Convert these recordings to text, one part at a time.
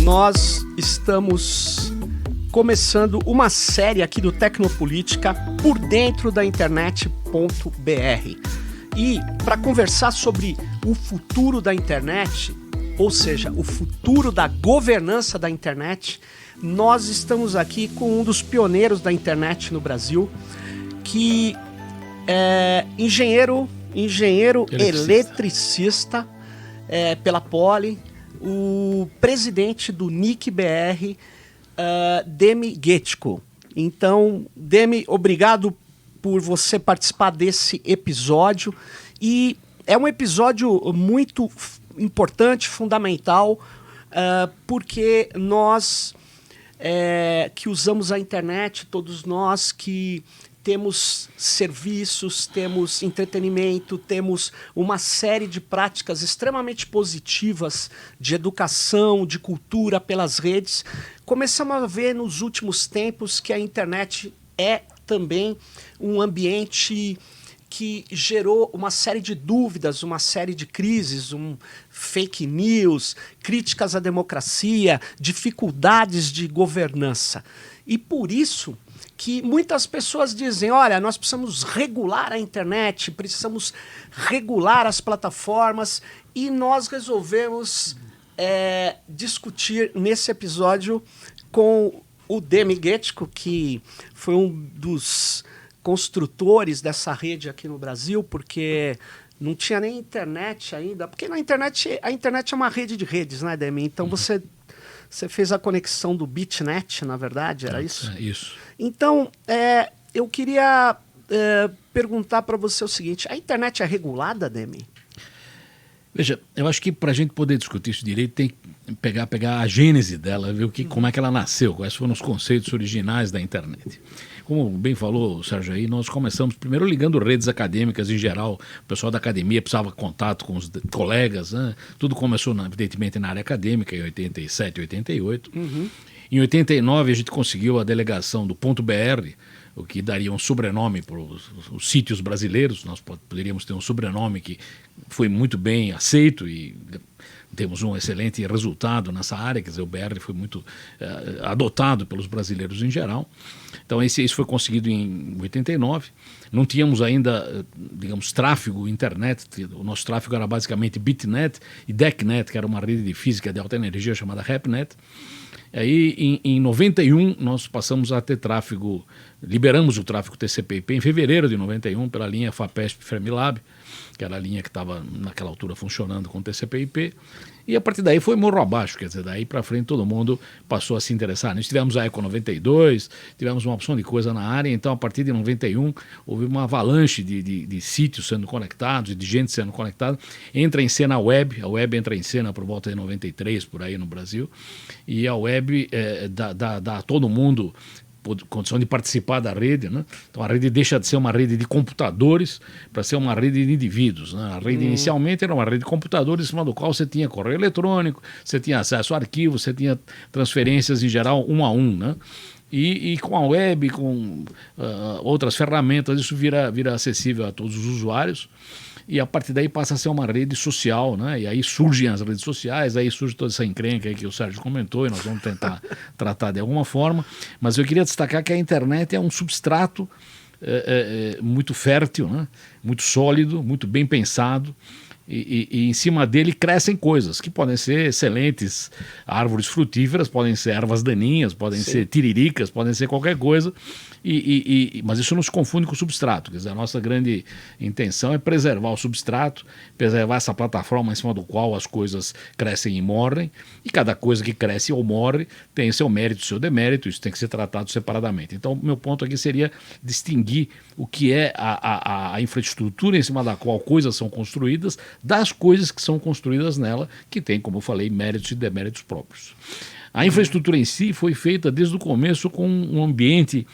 nós estamos começando uma série aqui do Tecnopolítica por dentro da internet.br. E para conversar sobre o futuro da internet, ou seja, o futuro da governança da internet, nós estamos aqui com um dos pioneiros da internet no Brasil, que é engenheiro eletricista pela Poli, o presidente do NIC-BR, Demi Guetchko. Então, Demi, obrigado por você participar desse episódio. E é um episódio muito importante, fundamental, porque nós que usamos a internet, todos nós que temos serviços, temos entretenimento, temos uma série de práticas extremamente positivas de educação, de cultura pelas redes. Começamos a ver nos últimos tempos que a internet é também um ambiente que gerou uma série de dúvidas, uma série de crises, fake news, críticas à democracia, dificuldades de governança. E por isso que muitas pessoas dizem, olha, nós precisamos regular a internet, precisamos regular as plataformas, e nós resolvemos discutir nesse episódio com o Demi Guetchko, que foi um dos construtores dessa rede aqui no Brasil, porque não tinha nem internet ainda, porque a internet é uma rede de redes, né, Demi? Então você fez a conexão do BitNet, na verdade, era isso? É isso. Então, eu queria perguntar para você o seguinte, a internet é regulada, Demi? Veja, eu acho que para a gente poder discutir isso direito tem que pegar a gênese dela, ver como é que ela nasceu, quais foram os conceitos originais da internet. Como bem falou o Sérgio aí, nós começamos primeiro ligando redes acadêmicas em geral, o pessoal da academia precisava de contato com os colegas, né? Tudo começou evidentemente na área acadêmica em 87, 88. Uhum. Em 89 a gente conseguiu a delegação do .br, o que daria um sobrenome para os sítios brasileiros. Nós poderíamos ter um sobrenome que foi muito bem aceito e temos um excelente resultado nessa área, quer dizer, o BR foi muito adotado pelos brasileiros em geral. Então isso foi conseguido em 89. Não tínhamos ainda, digamos, tráfego internet. O nosso tráfego era basicamente BitNet e DECnet, que era uma rede de física de alta energia chamada HAPNet. Aí, em 91, nós passamos a ter tráfego, liberamos o tráfego TCP/IP em fevereiro de 91 pela linha FAPESP-Fermilab, que era a linha que estava naquela altura funcionando com TCP/IP, e a partir daí foi morro abaixo, quer dizer, daí para frente todo mundo passou a se interessar. Nós tivemos a Eco 92, tivemos uma opção de coisa na área, então a partir de 91 houve uma avalanche de sítios sendo conectados, de gente sendo conectada. Entra em cena a web entra em cena por volta de 93, por aí no Brasil, e a web dá a todo mundo condição de participar da rede, né? Então a rede deixa de ser uma rede de computadores para ser uma rede de indivíduos, né? A rede inicialmente era uma rede de computadores em cima do qual você tinha correio eletrônico, você tinha acesso a arquivos, você tinha transferências em geral um a um, né? E com a web, com outras ferramentas, isso vira acessível a todos os usuários. E a partir daí passa a ser uma rede social, né? E aí surgem as redes sociais, aí surge toda essa encrenca aí que o Sérgio comentou, e nós vamos tentar tratar de alguma forma. Mas eu queria destacar que a internet é um substrato muito fértil, né? Muito sólido, muito bem pensado. E em cima dele crescem coisas que podem ser excelentes árvores frutíferas, podem ser ervas daninhas, podem ser tiriricas, podem ser qualquer coisa, mas isso não se confunde com o substrato. Quer dizer, a nossa grande intenção é preservar o substrato, preservar essa plataforma em cima do qual as coisas crescem e morrem, e cada coisa que cresce ou morre tem seu mérito e seu demérito, isso tem que ser tratado separadamente. Então, meu ponto aqui seria distinguir o que é a infraestrutura em cima da qual coisas são construídas, das coisas que são construídas nela, que tem, como eu falei, méritos e deméritos próprios. A infraestrutura em si foi feita desde o começo com um ambiente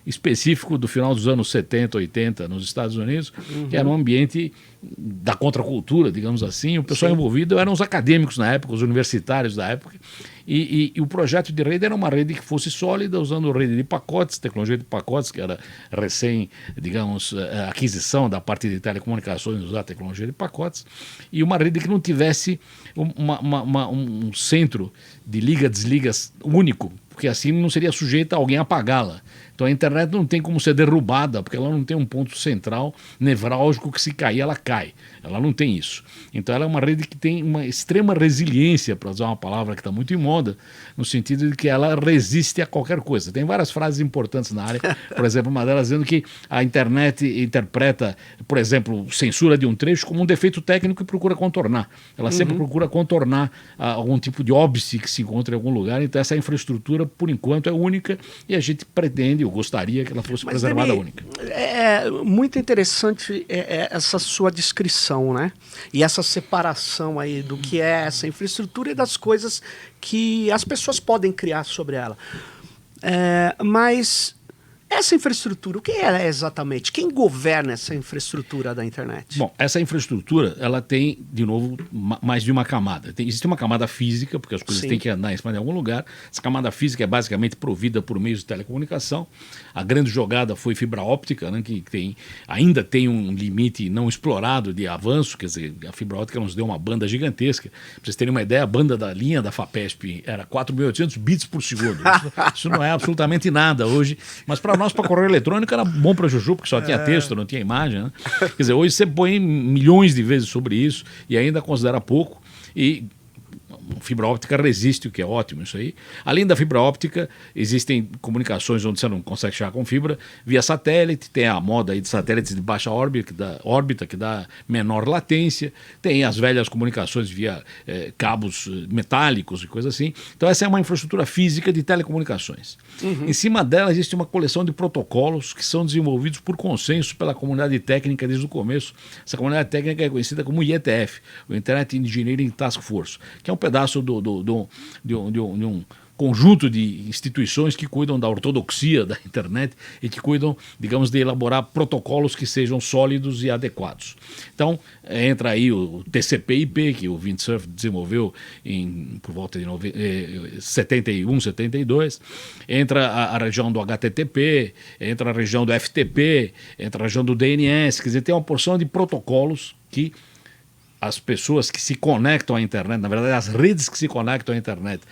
específico do final dos anos 70, 80 nos Estados Unidos, que era um ambiente da contracultura, digamos assim. O pessoal envolvido eram os acadêmicos na época, os universitários da época, e o projeto de rede era uma rede que fosse sólida, usando rede de pacotes, tecnologia de pacotes, que era recém, digamos, aquisição da parte de telecomunicações, usar tecnologia de pacotes, e uma rede que não tivesse um centro de liga-desligas único, porque assim não seria sujeita a alguém apagá-la. Então a internet não tem como ser derrubada, porque ela não tem um ponto central nevrálgico que se cair, ela cai. Ela não tem isso. Então ela é uma rede que tem uma extrema resiliência, para usar uma palavra que está muito em moda, no sentido de que ela resiste a qualquer coisa. Tem várias frases importantes na área, por exemplo, uma delas dizendo que a internet interpreta, por exemplo, censura de um trecho como um defeito técnico e procura contornar. Ela sempre procura contornar algum tipo de óbice que se encontra em algum lugar. Então essa infraestrutura, por enquanto, é única e a gente pretende, eu gostaria que ela fosse preservada única. É muito interessante essa sua descrição, né? E essa separação aí do que é essa infraestrutura e das coisas que as pessoas podem criar sobre ela. Mas essa infraestrutura, o que é exatamente? Quem governa essa infraestrutura da internet? Bom, essa infraestrutura, ela tem, de novo, mais de uma camada. Existe uma camada física, porque as coisas têm que andar em cima de algum lugar. Essa camada física é basicamente provida por meios de telecomunicação. A grande jogada foi fibra óptica, né, que ainda tem um limite não explorado de avanço, quer dizer, a fibra óptica nos deu uma banda gigantesca. Para vocês terem uma ideia, a banda da linha da FAPESP era 4.800 bits por segundo. Isso não é absolutamente nada hoje, mas para nós, para correio eletrônico, era bom para Juju, porque só tinha texto, não tinha imagem. Né? Quer dizer, hoje você põe milhões de vezes sobre isso e ainda considera pouco. E fibra óptica resiste, o que é ótimo isso aí. Além da fibra óptica, existem comunicações onde você não consegue chegar com fibra via satélite, tem a moda aí de satélites de baixa órbita que dá menor latência, tem as velhas comunicações via cabos metálicos e coisa assim. Então essa é uma infraestrutura física de telecomunicações. Em cima dela existe uma coleção de protocolos que são desenvolvidos por consenso pela comunidade técnica desde o começo. Essa comunidade técnica é conhecida como IETF, o Internet Engineering Task Force, que é um pedaço de um conjunto de instituições que cuidam da ortodoxia da internet e que cuidam, digamos, de elaborar protocolos que sejam sólidos e adequados. Então, entra aí o TCP/IP, que o Windsurf desenvolveu por volta de 71, 72, entra a região do HTTP, entra a região do FTP, entra a região do DNS, quer dizer, tem uma porção de protocolos que as pessoas que se conectam à internet, na verdade as redes que se conectam à internet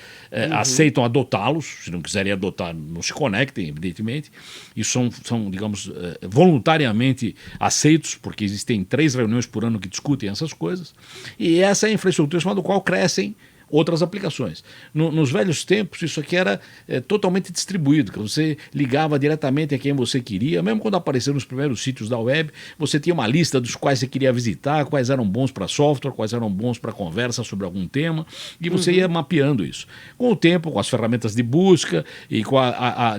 aceitam adotá-los. Se não quiserem adotar, não se conectem, evidentemente. Isso são digamos, voluntariamente aceitos, porque existem 3 reuniões por ano que discutem essas coisas. E essa é a infraestrutura em cima do qual crescem outras aplicações. Nos velhos tempos, isso aqui era totalmente distribuído, que você ligava diretamente a quem você queria, mesmo quando apareceram os primeiros sítios da web, você tinha uma lista dos quais você queria visitar, quais eram bons para software, quais eram bons para conversa sobre algum tema, e você ia mapeando isso. Com o tempo, com as ferramentas de busca e com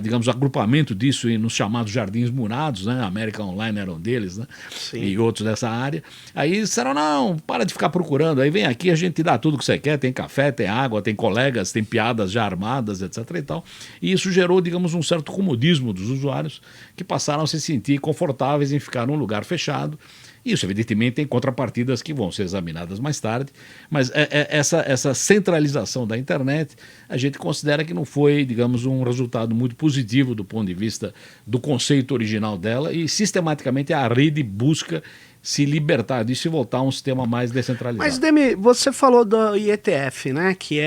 digamos, agrupamento disso nos chamados jardins murados, né? A América Online era um deles, né? E outros dessa área, aí disseram, não, para de ficar procurando, aí vem aqui, a gente te dá tudo que você quer, tem café, tem água, tem colegas, tem piadas já armadas, etc. e tal. E isso gerou, digamos, um certo comodismo dos usuários que passaram a se sentir confortáveis em ficar num lugar fechado. Isso, evidentemente, tem contrapartidas que vão ser examinadas mais tarde, mas essa centralização da internet, a gente considera que não foi, digamos, um resultado muito positivo do ponto de vista do conceito original dela, e sistematicamente a rede busca se libertar disso e voltar a um sistema mais descentralizado. Mas, Demi, você falou do IETF, né, que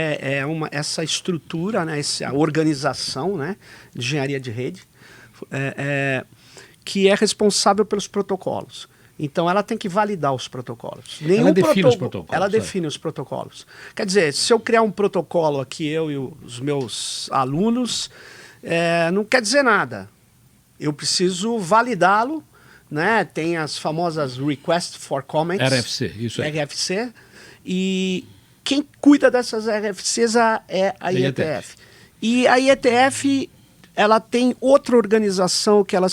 essa estrutura, né, essa organização, né, de engenharia de rede, que é responsável pelos protocolos. Então, ela tem que validar os protocolos. Ela define os protocolos. Ela define os protocolos. Quer dizer, se eu criar um protocolo aqui, eu e os meus alunos, não quer dizer nada. Eu preciso validá-lo, né? Tem as famosas Request for Comments. RFC, isso aí. RFC. E quem cuida dessas RFCs é a IETF. E a IETF, ela tem outra organização que ela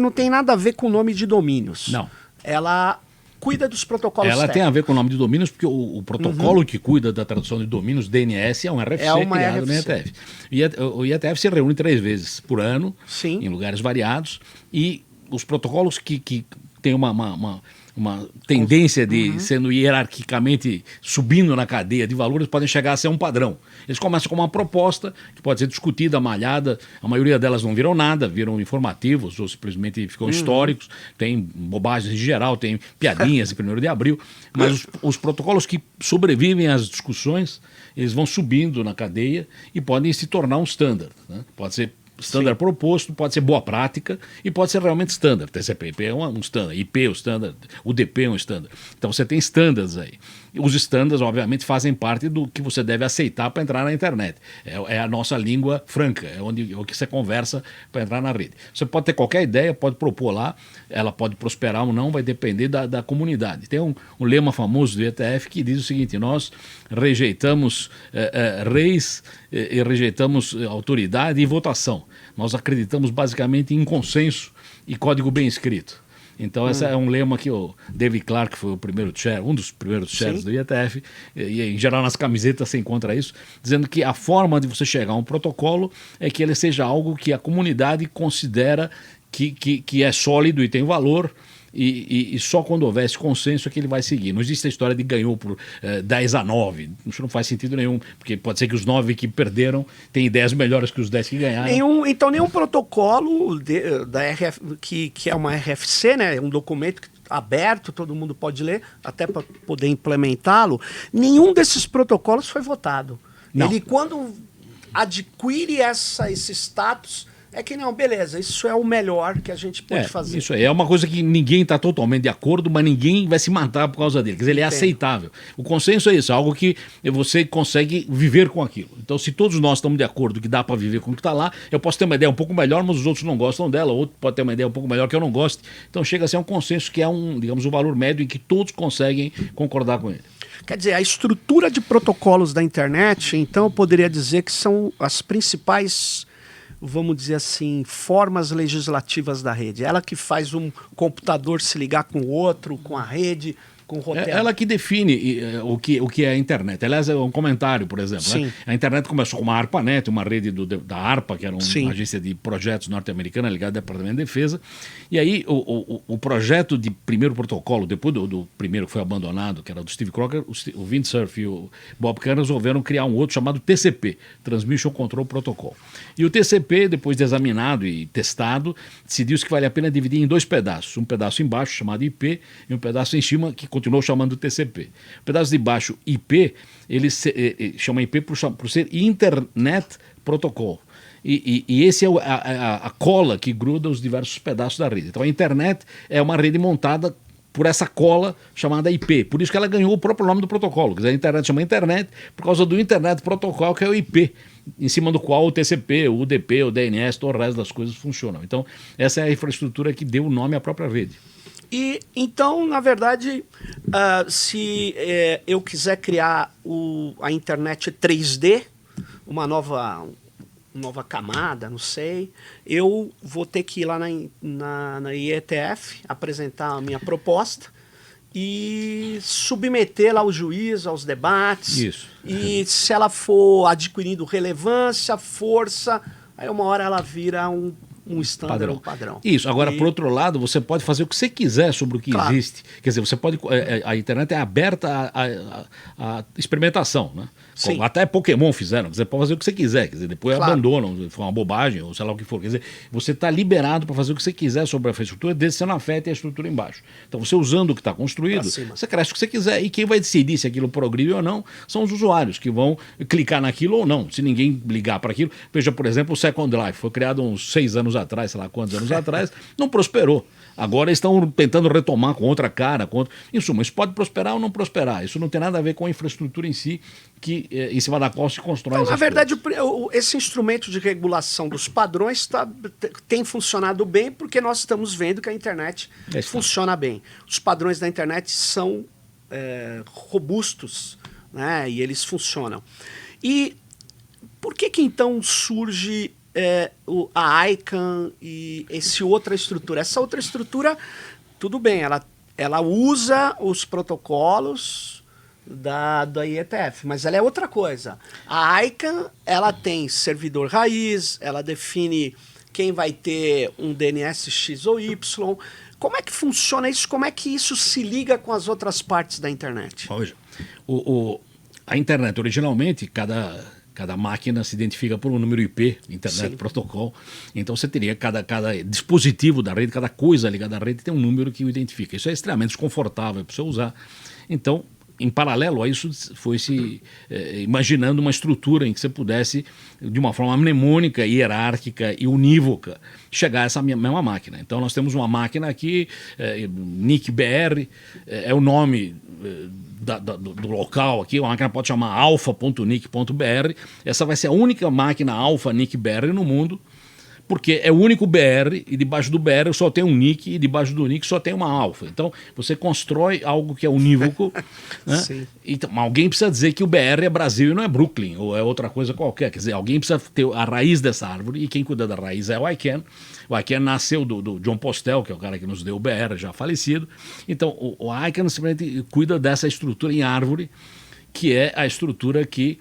não tem nada a ver com o nome de domínios. Não. Ela cuida dos protocolos técnicos. Tem a ver com o nome de domínios, porque o protocolo que cuida da tradução de domínios, DNS, é um RFC criado no IETF. O IETF se reúne 3 vezes por ano, em lugares variados, e os protocolos que têm uma uma tendência de sendo hierarquicamente subindo na cadeia de valores, podem chegar a ser um padrão. Eles começam com uma proposta que pode ser discutida, malhada, a maioria delas não viram nada, viram informativos ou simplesmente ficam históricos, tem bobagens em geral, tem piadinhas em 1º de abril, mas os protocolos que sobrevivem às discussões, eles vão subindo na cadeia e podem se tornar um standard, né? Pode ser standard proposto, pode ser boa prática e pode ser realmente standard. TCP/IP é um standard, IP é um standard, UDP é um standard. Então você tem standards aí. Os standards, obviamente, fazem parte do que você deve aceitar para entrar na internet. É a nossa língua franca, é o que você conversa para entrar na rede. Você pode ter qualquer ideia, pode propor lá, ela pode prosperar ou não, vai depender da comunidade. Tem um lema famoso do ETF que diz o seguinte: nós rejeitamos reis e rejeitamos autoridade e votação. Nós acreditamos basicamente em consenso e código bem escrito. Então, esse é um lema que o David Clark foi o primeiro chair, um dos primeiros chairs do IETF, e em geral nas camisetas você encontra isso, dizendo que a forma de você chegar a um protocolo é que ele seja algo que a comunidade considera que é sólido e tem valor, e só quando houver esse consenso é que ele vai seguir. Não existe a história de ganhou por 10-9. Isso não faz sentido nenhum, porque pode ser que os 9 que perderam têm ideias melhores que os 10 que ganharam. Então nenhum protocolo da RF, que é uma RFC, né, um documento aberto, todo mundo pode ler, até para poder implementá-lo, nenhum desses protocolos foi votado. Não. Ele, quando adquire esse status, é que não, beleza, isso é o melhor que a gente pode fazer. Isso aí é uma coisa que ninguém está totalmente de acordo, mas ninguém vai se matar por causa dele. Quer dizer, ele é aceitável. O consenso é isso, algo que você consegue viver com aquilo. Então, se todos nós estamos de acordo que dá para viver com o que está lá, eu posso ter uma ideia um pouco melhor, mas os outros não gostam dela, outro pode ter uma ideia um pouco melhor que eu não goste. Então, chega a ser um consenso que é digamos, um valor médio em que todos conseguem concordar com ele. Quer dizer, a estrutura de protocolos da internet, então, eu poderia dizer que são as principais, vamos dizer assim, formas legislativas da rede. Ela que faz um computador se ligar com o outro, com a rede, com o roteiro. Ela que define o que é a internet. Aliás, é um comentário, por exemplo. Né? A internet começou com uma ARPANET, uma rede da ARPA, que era uma agência de projetos norte-americana ligada ao Departamento de Defesa. E aí o projeto de primeiro protocolo, depois do primeiro que foi abandonado, que era do Steve Crocker, o Windsurf e o Bob Kahn resolveram criar um outro chamado TCP, Transmission Control Protocol. E o TCP, depois de examinado e testado, decidiu-se que vale a pena dividir em 2 pedaços. Um pedaço embaixo, chamado IP, e um pedaço em cima, que continuou chamando TCP. O pedaço de baixo, IP, ele chama IP por ser Internet Protocol. E esse é a cola que gruda os diversos pedaços da rede. Então a internet é uma rede montada por essa cola chamada IP. Por isso que ela ganhou o próprio nome do protocolo. Quer dizer, a internet chama internet por causa do Internet Protocol, que é o IP, em cima do qual o TCP, o UDP, o DNS, todo o resto das coisas funcionam. Então, essa é a infraestrutura que deu o nome à própria rede. E então, na verdade, se eu quiser criar a internet 3D, uma nova camada, não sei, eu vou ter que ir lá na IETF, apresentar a minha proposta e submeter lá ao juiz, aos debates. Isso. E se ela for adquirindo relevância, força, aí uma hora ela vira um standard, um padrão. Isso. Agora, por outro lado, você pode fazer o que você quiser sobre o que existe. Quer dizer, você pode. A internet é aberta à experimentação, né? Sim. Até Pokémon fizeram. Você pode fazer o que você quiser. Quer dizer, depois abandonam, foi uma bobagem, ou sei lá o que for. Quer dizer, você está liberado para fazer o que você quiser sobre a infraestrutura, desde que você não afete a estrutura embaixo. Então, você usando o que está construído, você cresce o que você quiser. E quem vai decidir se aquilo progride ou não são os usuários, que vão clicar naquilo ou não. Se ninguém ligar para aquilo. Veja, por exemplo, o Second Life. Foi criado uns 6 anos atrás, sei lá quantos anos atrás, não prosperou. Agora estão tentando retomar com outra cara. Em suma, isso pode prosperar ou não prosperar. Isso não tem nada a ver com a infraestrutura em si, que em cima da qual se constrói. Então, na verdade, esse instrumento de regulação dos padrões tem funcionado bem, porque nós estamos vendo que a internet funciona bem. Os padrões da internet são robustos, né? E eles funcionam. E por que então surge a ICANN e essa outra estrutura? Essa outra estrutura, tudo bem, ela usa os protocolos da IETF, mas ela é outra coisa. A ICANN, ela tem servidor raiz, ela define quem vai ter um DNS X ou Y. Como é que funciona isso? Como é que isso se liga com as outras partes da internet? Veja, a internet, originalmente, cada máquina se identifica por um número IP, Internet Sim. Protocol. Então você teria cada dispositivo da rede, cada coisa ligada à rede tem um número que o identifica. Isso é extremamente desconfortável para você usar. Então, em paralelo a isso, foi se imaginando uma estrutura em que você pudesse, de uma forma mnemônica, hierárquica e unívoca, chegar a essa mesma máquina. Então nós temos uma máquina aqui, NIC-BR, é o nome do local aqui, a máquina pode chamar alfa.nic.br. Essa vai ser a única máquina alfa NIC-BR no mundo, porque é o único BR e debaixo do BR só tem um NIC e debaixo do NIC só tem uma alfa. Então você constrói algo que é unívoco, né? Sim. Então, alguém precisa dizer que o BR é Brasil e não é Brooklyn, ou é outra coisa qualquer. Quer dizer, alguém precisa ter a raiz dessa árvore, e quem cuida da raiz é o ICANN. O ICANN nasceu do John Postel, que é o cara que nos deu o BR, já falecido. Então o ICANN simplesmente cuida dessa estrutura em árvore, que é a estrutura que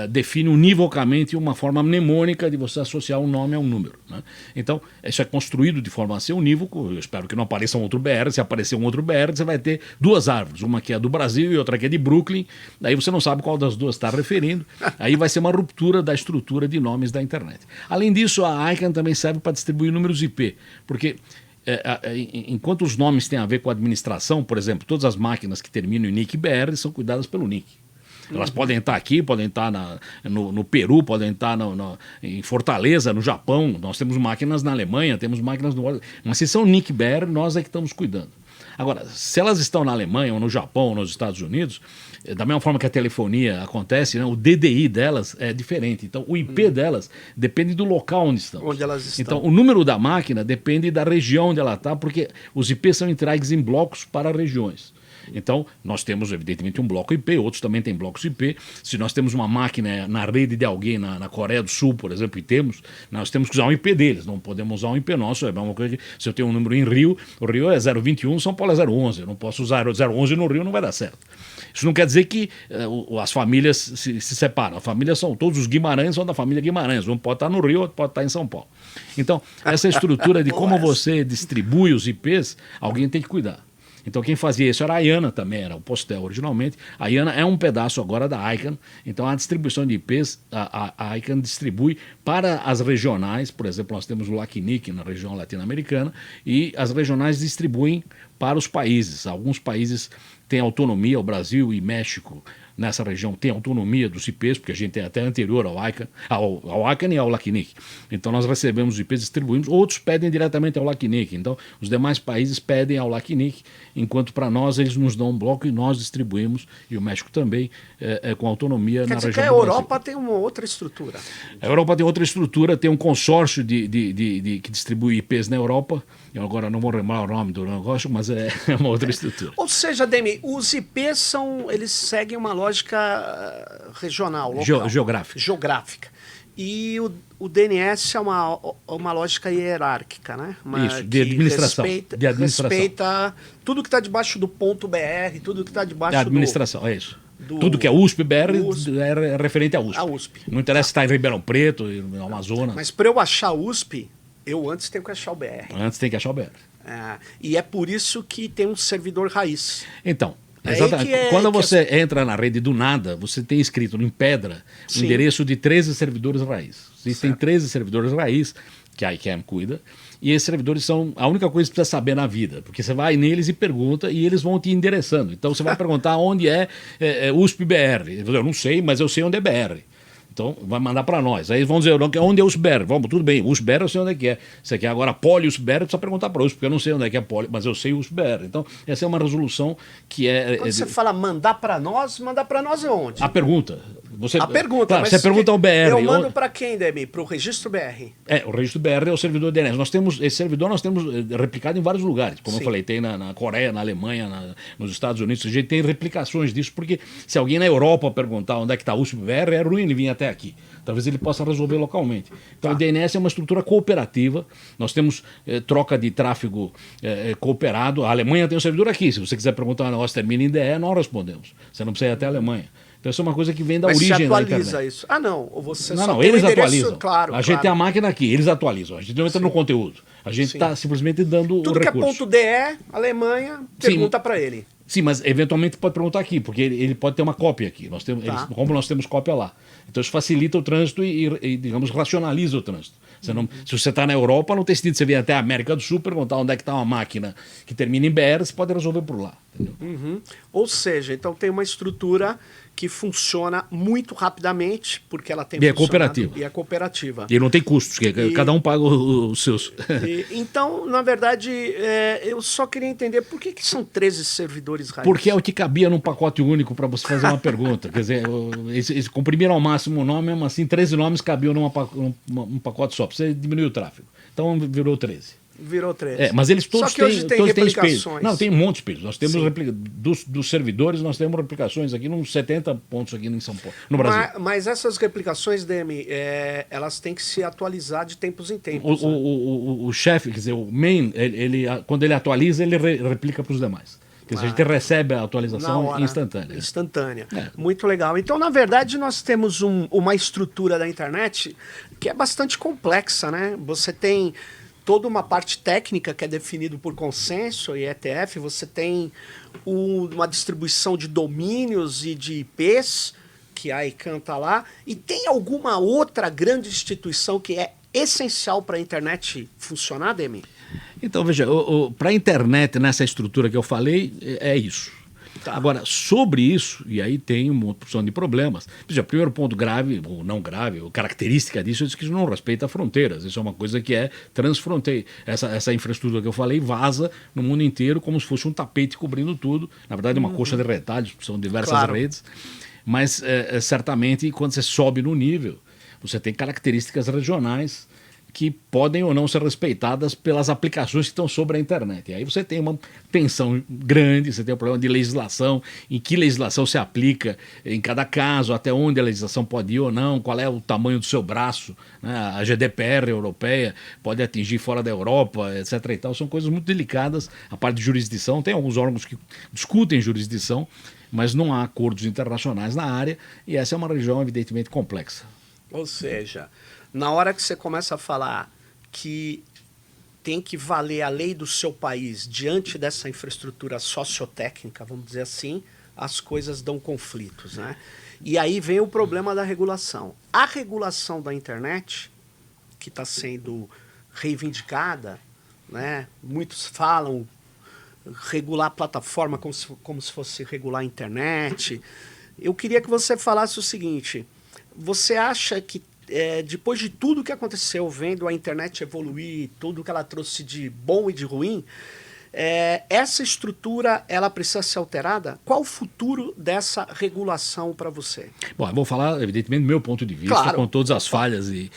define univocamente uma forma mnemônica de você associar um nome a um número, né? Então, isso é construído de forma a ser unívoco. Eu espero que não apareça um outro BR. Se aparecer um outro BR, você vai ter duas árvores, uma que é do Brasil e outra que é de Brooklyn. Daí você não sabe qual das duas está referindo. Aí vai ser uma ruptura da estrutura de nomes da internet. Além disso, a ICANN também serve para distribuir números IP, porque enquanto os nomes têm a ver com a administração, por exemplo, todas as máquinas que terminam em NIC-BR são cuidadas pelo NIC. Elas podem estar aqui, podem estar no Peru, podem estar em Fortaleza, no Japão. Nós temos máquinas na Alemanha, temos máquinas no... Mas se são NIC-BR, nós é que estamos cuidando. Agora, se elas estão na Alemanha, ou no Japão, ou nos Estados Unidos, da mesma forma que a telefonia acontece, né, o DDI delas é diferente. Então, o IP delas depende do local onde estão. Onde elas estão. Então, o número da máquina depende da região onde ela está, porque os IPs são entregues em blocos para regiões. Então, nós temos, evidentemente, um bloco IP, outros também têm blocos IP. Se nós temos uma máquina na rede de alguém na Coreia do Sul, por exemplo, nós temos que usar um IP deles, não podemos usar um IP nosso. É uma coisa que, se eu tenho um número em Rio, o Rio é 021, São Paulo é 011. Eu não posso usar 011 no Rio, não vai dar certo. Isso não quer dizer que as famílias se separam. A família todos os Guimarães são da família Guimarães. Um pode estar no Rio, outro pode estar em São Paulo. Então, essa estrutura de como você distribui os IPs, alguém tem que cuidar. Então quem fazia isso era a IANA também, era o Postel originalmente. A IANA é um pedaço agora da ICANN, então a distribuição de IPs, a ICANN distribui para as regionais. Por exemplo, nós temos o LACNIC na região latino-americana, e as regionais distribuem para os países. Alguns países têm autonomia, o Brasil e México nessa região tem autonomia dos IPs, porque a gente é até anterior ao ICANN, ao ICANN e ao LACNIC. Então nós recebemos os IPs, distribuímos, outros pedem diretamente ao LACNIC. Então os demais países pedem ao LACNIC, enquanto para nós eles nos dão um bloco e nós distribuímos, e o México também, com autonomia na região do Brasil. Quer dizer que a Europa tem uma outra estrutura. A Europa tem outra estrutura, tem um consórcio que distribui IPs na Europa. Eu agora não vou lembrar o nome do negócio, mas é uma outra estrutura. Ou seja, Demi, os IPs eles seguem uma lógica regional, local, geográfica. E o DNS é uma lógica hierárquica, né? Isso, de administração. Respeita tudo que está debaixo do ponto BR, tudo que está debaixo da administração, é isso. Tudo que é USP-BR é referente à USP. A USP. Não interessa se está em Ribeirão Preto, no Amazonas. Mas para eu achar USP, eu antes tenho que achar o BR. Antes tem que achar o BR. E é por isso que tem um servidor raiz. Então, exatamente. Quando você entra na rede do nada, você tem escrito em pedra o endereço de 13 servidores raiz. Existem 13 servidores raiz que a ICANN cuida, e esses servidores são a única coisa que você precisa saber na vida, porque você vai neles e pergunta e eles vão te endereçando. Então você vai perguntar onde é USP-BR. Eu não sei, mas eu sei onde é BR. Então, vai mandar para nós. Aí vão dizer, onde é o USP-BR? Vamos, tudo bem, USP-BR eu sei onde é que é. Você quer agora poli-USP-BR, precisa perguntar para o USP, porque eu não sei onde é que é poli, mas eu sei o USP-BR. Então, essa é uma resolução que é... Quando você fala mandar para nós é onde? A pergunta. A pergunta, claro, mas você pergunta ao BR. Eu mando para quem, Demi? Para o registro BR? O registro BR é o servidor DNS. Esse servidor nós temos replicado em vários lugares. Como eu falei, tem na Coreia, na Alemanha, nos Estados Unidos. A gente tem replicações disso, porque se alguém na Europa perguntar onde é que está o USP-BR, é ruim ele vir até aqui. Talvez ele possa resolver localmente. Então, o DNS é uma estrutura cooperativa. Nós temos troca de tráfego cooperado. A Alemanha tem um servidor aqui. Se você quiser perguntar um negócio termina em DE, nós respondemos. Você não precisa ir até a Alemanha. Então, isso é uma coisa que vem da origem da internet. Mas você atualiza isso? Não. Ou você não, eles atualizam. Claro. A gente tem a máquina aqui, eles atualizam. A gente não entra no conteúdo. A gente Sim. está simplesmente dando Tudo o que é recurso. ponto .de, Alemanha, pergunta para ele. Sim, mas eventualmente pode perguntar aqui, porque ele pode ter uma cópia aqui. Nós temos, Tá. como nós temos cópia lá. Então isso facilita o trânsito e, digamos, racionaliza o trânsito. Você não, se você está na Europa, não tem sentido você vir até a América do Sul, perguntar onde é que está uma máquina que termina em BR, você pode resolver por lá. Entendeu? Ou seja, então tem uma estrutura que funciona muito rapidamente, porque ela tem E é funcionado, cooperativa. E é cooperativa. E não tem custos, que cada um paga os seus. Então, na verdade, eu só queria entender por que são 13 servidores raiz? Porque é o que cabia num pacote único para você fazer uma pergunta. Quer dizer, eles comprimiram ao máximo o nome, mesmo assim, 13 nomes cabiam num pacote só. Pra você diminuir o tráfego. Então virou 13. Virou 13. Mas eles todos Só que hoje tem todos têm replicações. espelhos. Não, tem um monte de espelhos. Nós temos Sim. dos servidores, nós temos replicações aqui, uns 70 pontos aqui em São Paulo, no Brasil. Mas essas replicações, Demi, elas têm que se atualizar de tempos em tempos. né? O chefe, quer dizer, o main, quando ele atualiza, ele replica para os demais. Quer dizer, a gente recebe a Na atualização hora. instantânea. Instantânea. É. Muito legal. Então, na verdade, nós temos uma estrutura da internet que é bastante complexa, né? Você tem toda uma parte técnica que é definido por consenso e ETF, você tem uma distribuição de domínios e de IPs, que a ICANN está lá, e tem alguma outra grande instituição que é essencial para a internet funcionar, Demi? Então, veja, para a internet, nessa estrutura que eu falei, é isso. Tá. Agora, sobre isso, e aí tem uma opção de problemas. Veja, primeiro ponto grave, ou não grave, ou característica disso, é que isso não respeita fronteiras. Isso é uma coisa que é transfronteira. Essa infraestrutura que eu falei vaza no mundo inteiro como se fosse um tapete cobrindo tudo. Na verdade, é uma coxa de retalhos, são diversas Claro. redes. Mas, certamente, quando você sobe no nível, você tem características regionais que podem ou não ser respeitadas pelas aplicações que estão sobre a internet. E aí você tem uma tensão grande, você tem um problema de legislação, em que legislação se aplica em cada caso, até onde a legislação pode ir ou não, qual é o tamanho do seu braço, né? A GDPR europeia pode atingir fora da Europa, etc. e tal. São coisas muito delicadas. A parte de jurisdição, tem alguns órgãos que discutem jurisdição, mas não há acordos internacionais na área, e essa é uma região evidentemente complexa. Ou seja, na hora que você começa a falar que tem que valer a lei do seu país diante dessa infraestrutura sociotécnica, vamos dizer assim, as coisas dão conflitos, né? E aí vem o problema da regulação. A regulação da internet, que está sendo reivindicada, né? Muitos falam regular a plataforma como se fosse regular a internet. Eu queria que você falasse o seguinte: você acha que depois de tudo que aconteceu, vendo a internet evoluir, tudo que ela trouxe de bom e de ruim, essa estrutura ela precisa ser alterada? Qual o futuro dessa regulação para você? Bom, eu vou falar, evidentemente, do meu ponto de vista, Claro. com todas as falhas e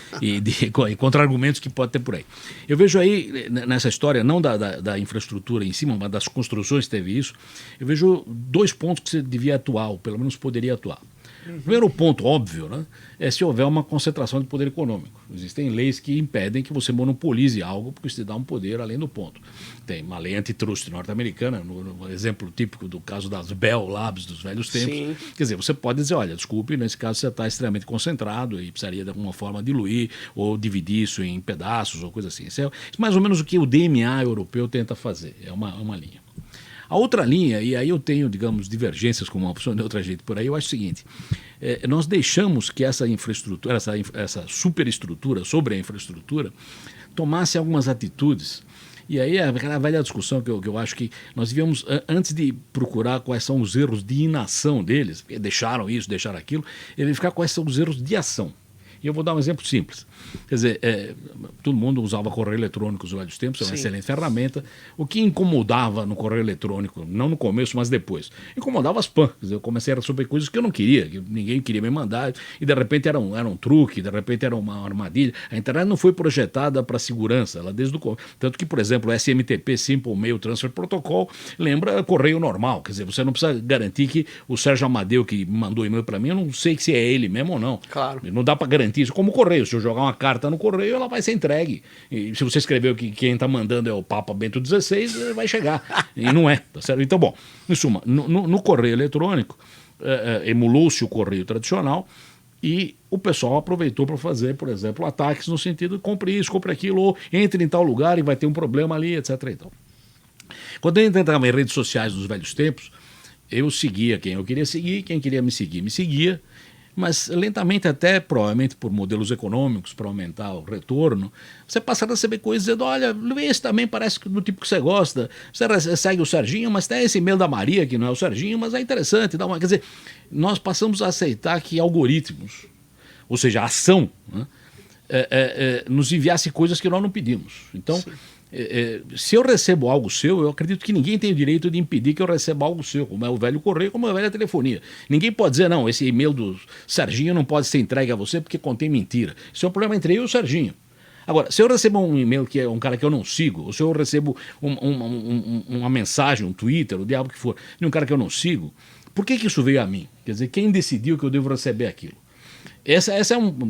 contra-argumentos que pode ter por aí. Eu vejo aí, nessa história, não da infraestrutura em cima, mas das construções que teve isso, eu vejo dois pontos que você devia atuar, ou pelo menos poderia atuar. Primeiro ponto óbvio, né, é se houver uma concentração de poder econômico. Existem leis que impedem que você monopolize algo porque isso te dá um poder além do ponto. Tem uma lei antitrust norte-americana, no exemplo típico do caso das Bell Labs dos velhos tempos. Sim. Quer dizer, você pode dizer, olha, desculpe, nesse caso você está extremamente concentrado e precisaria de alguma forma diluir ou dividir isso em pedaços ou coisa assim. Isso é mais ou menos o que o DMA europeu tenta fazer, é uma linha. A outra linha, e aí eu tenho, digamos, divergências com uma opção de outra gente por aí, eu acho o seguinte: nós deixamos que essa infraestrutura, essa superestrutura sobre a infraestrutura, tomasse algumas atitudes. E aí é aquela velha discussão que eu acho que nós devíamos, antes de procurar quais são os erros de inação deles, porque deixaram isso, deixaram aquilo, verificar quais são os erros de ação. E eu vou dar um exemplo simples. Quer dizer, todo mundo usava correio eletrônico nos velhos tempos, é uma Sim. excelente ferramenta. O que incomodava no correio eletrônico, não no começo, mas depois, incomodava as spam. Quer dizer, eu comecei a receber coisas que eu não queria, que ninguém queria me mandar, e de repente era um truque, de repente era uma armadilha. A internet não foi projetada para segurança, ela desde o começo. Tanto que, por exemplo, o SMTP, Simple Mail Transfer Protocol, lembra correio normal. Quer dizer, você não precisa garantir que o Sérgio Amadeu, que mandou e-mail para mim, eu não sei se é ele mesmo ou não. Claro. Não dá para garantir isso. Como correio, se eu jogar uma carta no correio, ela vai ser entregue. E se você escreveu que quem está mandando é o Papa Bento XVI, vai chegar. E não é, tá certo? Então, bom, em suma, no correio eletrônico, emulou-se o correio tradicional E o pessoal aproveitou para fazer, por exemplo, ataques no sentido de compre isso, compre aquilo, ou entre em tal lugar e vai ter um problema ali, etc. Então, quando eu entrava em redes sociais dos velhos tempos, eu seguia quem eu queria seguir, quem queria me seguia, mas lentamente até, provavelmente por modelos econômicos, para aumentar o retorno, você passa a receber coisas dizendo, olha, esse também parece do tipo que você gosta, você segue o Serginho, mas tem esse e-mail da Maria, que não é o Serginho, mas é interessante. Quer dizer, nós passamos a aceitar que algoritmos, ou seja, a ação, né, nos enviasse coisas que nós não pedimos. Então, se eu recebo algo seu, eu acredito que ninguém tem o direito de impedir que eu receba algo seu, como é o velho correio, como é a velha telefonia. Ninguém pode dizer, não, esse e-mail do Serginho não pode ser entregue a você porque contém mentira. Isso é um problema entre eu e o Serginho. Agora, se eu recebo um e-mail que é um cara que eu não sigo, ou se eu recebo uma mensagem, um Twitter, o diabo que for, de um cara que eu não sigo, por que isso veio a mim? Quer dizer, quem decidiu que eu devo receber aquilo? Essa é,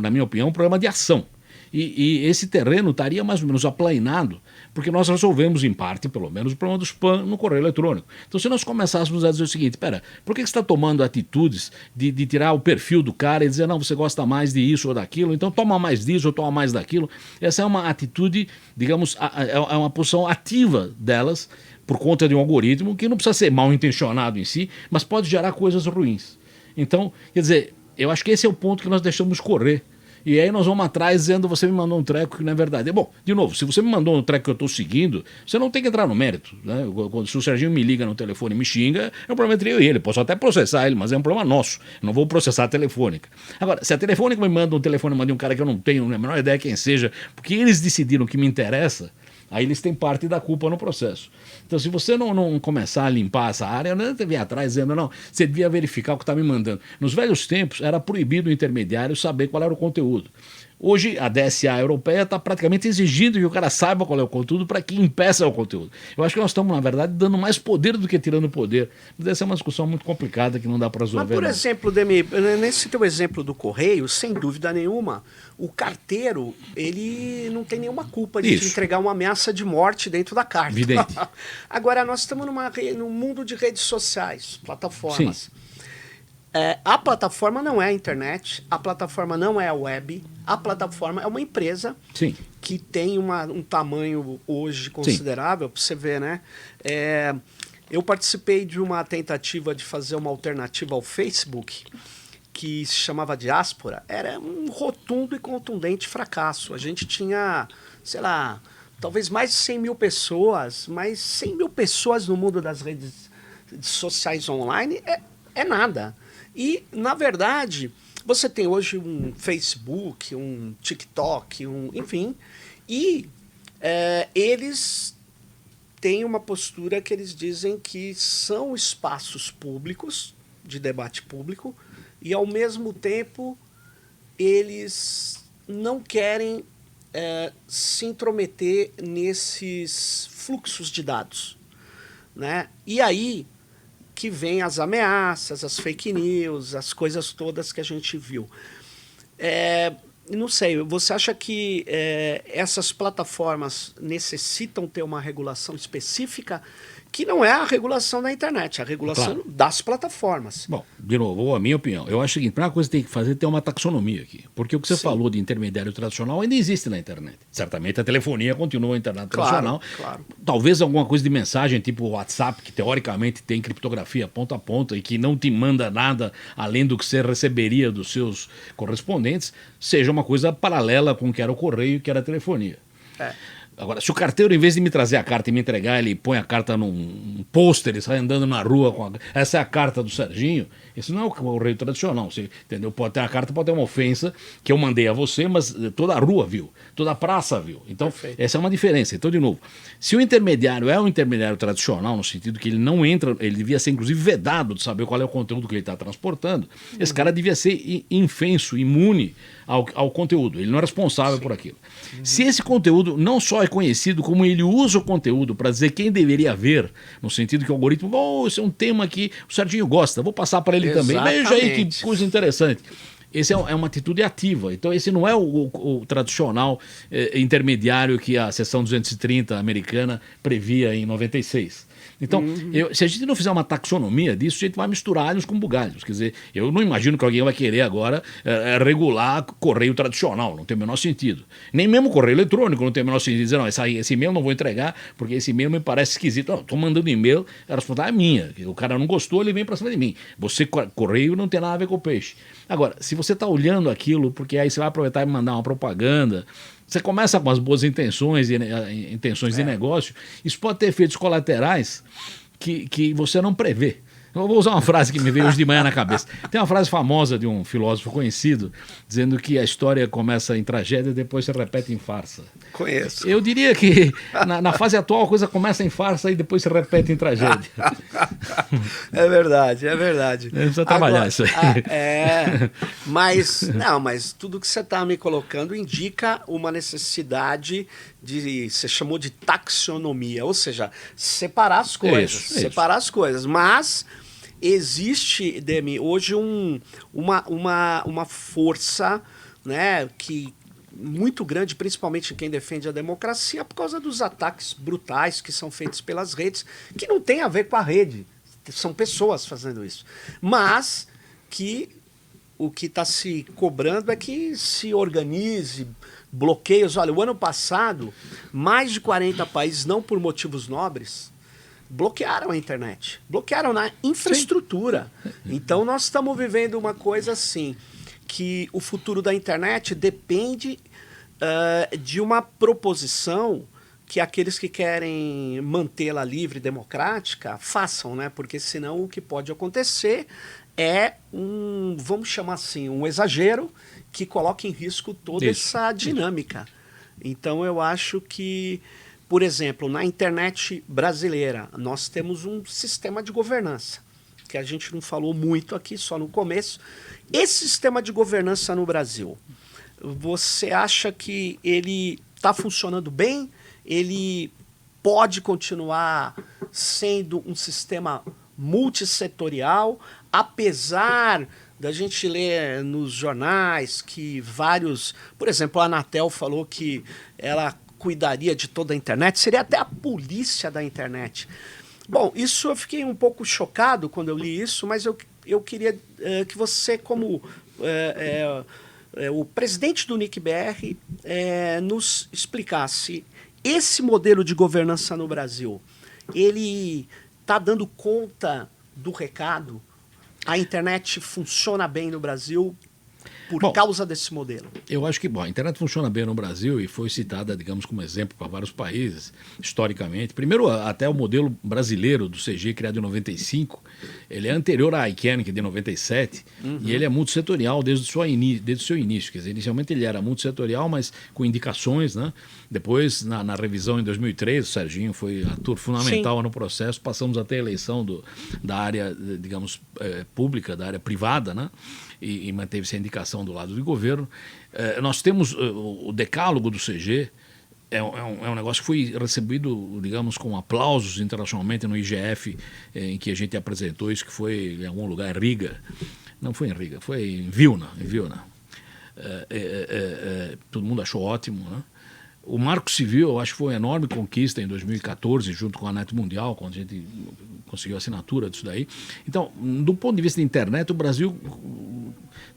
na minha opinião, um problema de ação. E esse terreno estaria mais ou menos aplainado, porque nós resolvemos, em parte, pelo menos, o problema do spam no correio eletrônico. Então, se nós começássemos a dizer o seguinte, por que você está tomando atitudes de tirar o perfil do cara e dizer, não, você gosta mais de isso ou daquilo, então toma mais disso ou toma mais daquilo. Essa é uma atitude, digamos, é uma posição ativa delas, por conta de um algoritmo que não precisa ser mal intencionado em si, mas pode gerar coisas ruins. Então, quer dizer, eu acho que esse é o ponto que nós deixamos correr. E aí nós vamos atrás dizendo, você me mandou um treco que não é verdade. Bom, de novo, se você me mandou um treco que eu estou seguindo, você não tem que entrar no mérito. Né? Se o Serginho me liga no telefone e me xinga, é um problema entre eu e ele. Posso até processar ele, mas é um problema nosso. Eu não vou processar a telefônica. Agora, se a telefônica me manda um telefone de um cara que eu não tenho a menor ideia quem seja, porque eles decidiram que me interessa, aí eles têm parte da culpa no processo. Então, se você não começar a limpar essa área, não deve ir atrás dizendo, não, você devia verificar o que está me mandando. Nos velhos tempos, era proibido o intermediário saber qual era o conteúdo. Hoje, a DSA europeia está praticamente exigindo que o cara saiba qual é o conteúdo para que impeça o conteúdo. Eu acho que nós estamos, na verdade, dando mais poder do que tirando poder. Mas essa é uma discussão muito complicada que não dá para resolver. Mas, por exemplo, Demi, nesse teu exemplo do correio, sem dúvida nenhuma, o carteiro, ele não tem nenhuma culpa de te entregar uma ameaça de morte dentro da carta. Evidente. Agora, nós estamos num mundo de redes sociais, plataformas. Sim. A plataforma não é a internet, a plataforma não é a web, a plataforma é uma empresa Sim. que tem um tamanho hoje considerável, para você ver, né? Eu participei de uma tentativa de fazer uma alternativa ao Facebook, que se chamava Diáspora. Era um rotundo e contundente fracasso. A gente tinha, sei lá, talvez mais de 100 mil pessoas, mas 100 mil pessoas no mundo das redes sociais online é nada. E, na verdade, você tem hoje um Facebook, um TikTok, enfim, e eles têm uma postura que eles dizem que são espaços públicos, de debate público, e, ao mesmo tempo, eles não querem se intrometer nesses fluxos de dados, né? E aí que vem as ameaças, as fake news, as coisas todas que a gente viu. Não sei, você acha que essas plataformas necessitam ter uma regulação específica que não é a regulação da internet, a regulação das plataformas? Bom, de novo, a minha opinião, eu acho que a primeira coisa que tem que fazer é ter uma taxonomia aqui, porque o que você falou de intermediário tradicional ainda existe na internet. Certamente a telefonia continua a internet tradicional. Claro. Talvez alguma coisa de mensagem, tipo o WhatsApp, que teoricamente tem criptografia ponta a ponta e que não te manda nada além do que você receberia dos seus correspondentes, seja uma coisa paralela com o que era o correio e que era a telefonia. Agora, se o carteiro, em vez de me trazer a carta e me entregar, ele põe a carta num pôster e sai andando na rua com essa é a carta do Serginho, isso não é o correio tradicional, você entendeu? Pode ter a carta, pode ter uma ofensa que eu mandei a você, mas toda a rua viu, toda a praça viu. Então, essa é uma diferença. Então, de novo, se o intermediário é um intermediário tradicional, no sentido que ele não entra, ele devia ser, inclusive, vedado de saber qual é o conteúdo que ele está transportando, esse cara devia ser infenso, imune ao conteúdo. Ele não é responsável por aquilo. Se esse conteúdo não só é conhecido, como ele usa o conteúdo para dizer quem deveria ver, no sentido que o algoritmo, esse é um tema que o Serginho gosta, vou passar para ele também. Veja aí que coisa interessante. esse é uma atitude ativa. Então, esse não é o tradicional intermediário que a seção 230 americana previa em 96. Então, se a gente não fizer uma taxonomia disso, a gente vai misturar alhos com bugalhos. Quer dizer, eu não imagino que alguém vai querer agora regular correio tradicional, não tem o menor sentido. Nem mesmo correio eletrônico não tem o menor sentido. Dizer, não, esse e-mail eu não vou entregar porque esse e-mail me parece esquisito. Não, estou mandando e-mail, a responsabilidade é minha. O cara não gostou, ele vem para cima de mim. Você, correio, não tem nada a ver com o peixe. Agora, se você está olhando aquilo, porque aí você vai aproveitar e mandar uma propaganda, você começa com as boas intenções de negócio, isso pode ter efeitos colaterais que você não prevê. Eu vou usar uma frase que me veio hoje de manhã na cabeça. Tem uma frase famosa de um filósofo conhecido, dizendo que a história começa em tragédia e depois se repete em farsa. Conheço. Eu diria que na fase atual a coisa começa em farsa e depois se repete em tragédia. É verdade, é verdade. Precisa trabalhar isso aí. Mas tudo que você está me colocando indica uma necessidade você chamou de taxonomia, ou seja, separar as coisas. Separar as coisas, mas existe, Demi, hoje uma força, né, que muito grande, principalmente quem defende a democracia, por causa dos ataques brutais que são feitos pelas redes, que não tem a ver com a rede, são pessoas fazendo isso, mas que o que está se cobrando é que se organize bloqueios. Olha, o ano passado, mais de 40 países, não por motivos nobres, bloquearam a internet, bloquearam na infraestrutura. Então nós estamos vivendo uma coisa assim, que o futuro da internet depende de uma proposição que aqueles que querem mantê-la livre e democrática façam, né? Porque senão o que pode acontecer é vamos chamar assim, um exagero que coloca em risco toda essa dinâmica. Então eu acho que, por exemplo, na internet brasileira, nós temos um sistema de governança, que a gente não falou muito aqui, só no começo. Esse sistema de governança no Brasil, você acha que ele está funcionando bem? Ele pode continuar sendo um sistema multissetorial, apesar da gente ler nos jornais que vários... Por exemplo, a Anatel falou que ela cuidaria de toda a internet, seria até a polícia da internet. Bom, isso eu fiquei um pouco chocado quando eu li isso, mas eu queria que você, como o presidente do NIC-BR, nos explicasse esse modelo de governança no Brasil. Ele está dando conta do recado? A internet funciona bem no Brasil por causa desse modelo? Eu acho que a internet funciona bem no Brasil e foi citada, digamos, como exemplo para vários países, historicamente. Primeiro, até o modelo brasileiro do CG, criado em 95, ele é anterior à ICANN, que é de 97, e ele é multissetorial desde o seu início. Quer dizer, inicialmente ele era multissetorial, mas com indicações, né? Depois, na revisão em 2003, o Serginho foi ator fundamental no processo, passamos até a eleição da área, digamos, pública, da área privada, né? E manteve-se a indicação do lado do governo. Nós temos o decálogo do CG, é um negócio que foi recebido, digamos, com aplausos internacionalmente no IGF, em que a gente apresentou isso, que foi em algum lugar, em Riga. Não foi em Riga, foi em Vilna. Todo mundo achou ótimo, né? O Marco Civil, eu acho que foi uma enorme conquista em 2014, junto com a Net Mundial, quando a gente conseguiu a assinatura disso daí. Então, do ponto de vista da internet, o Brasil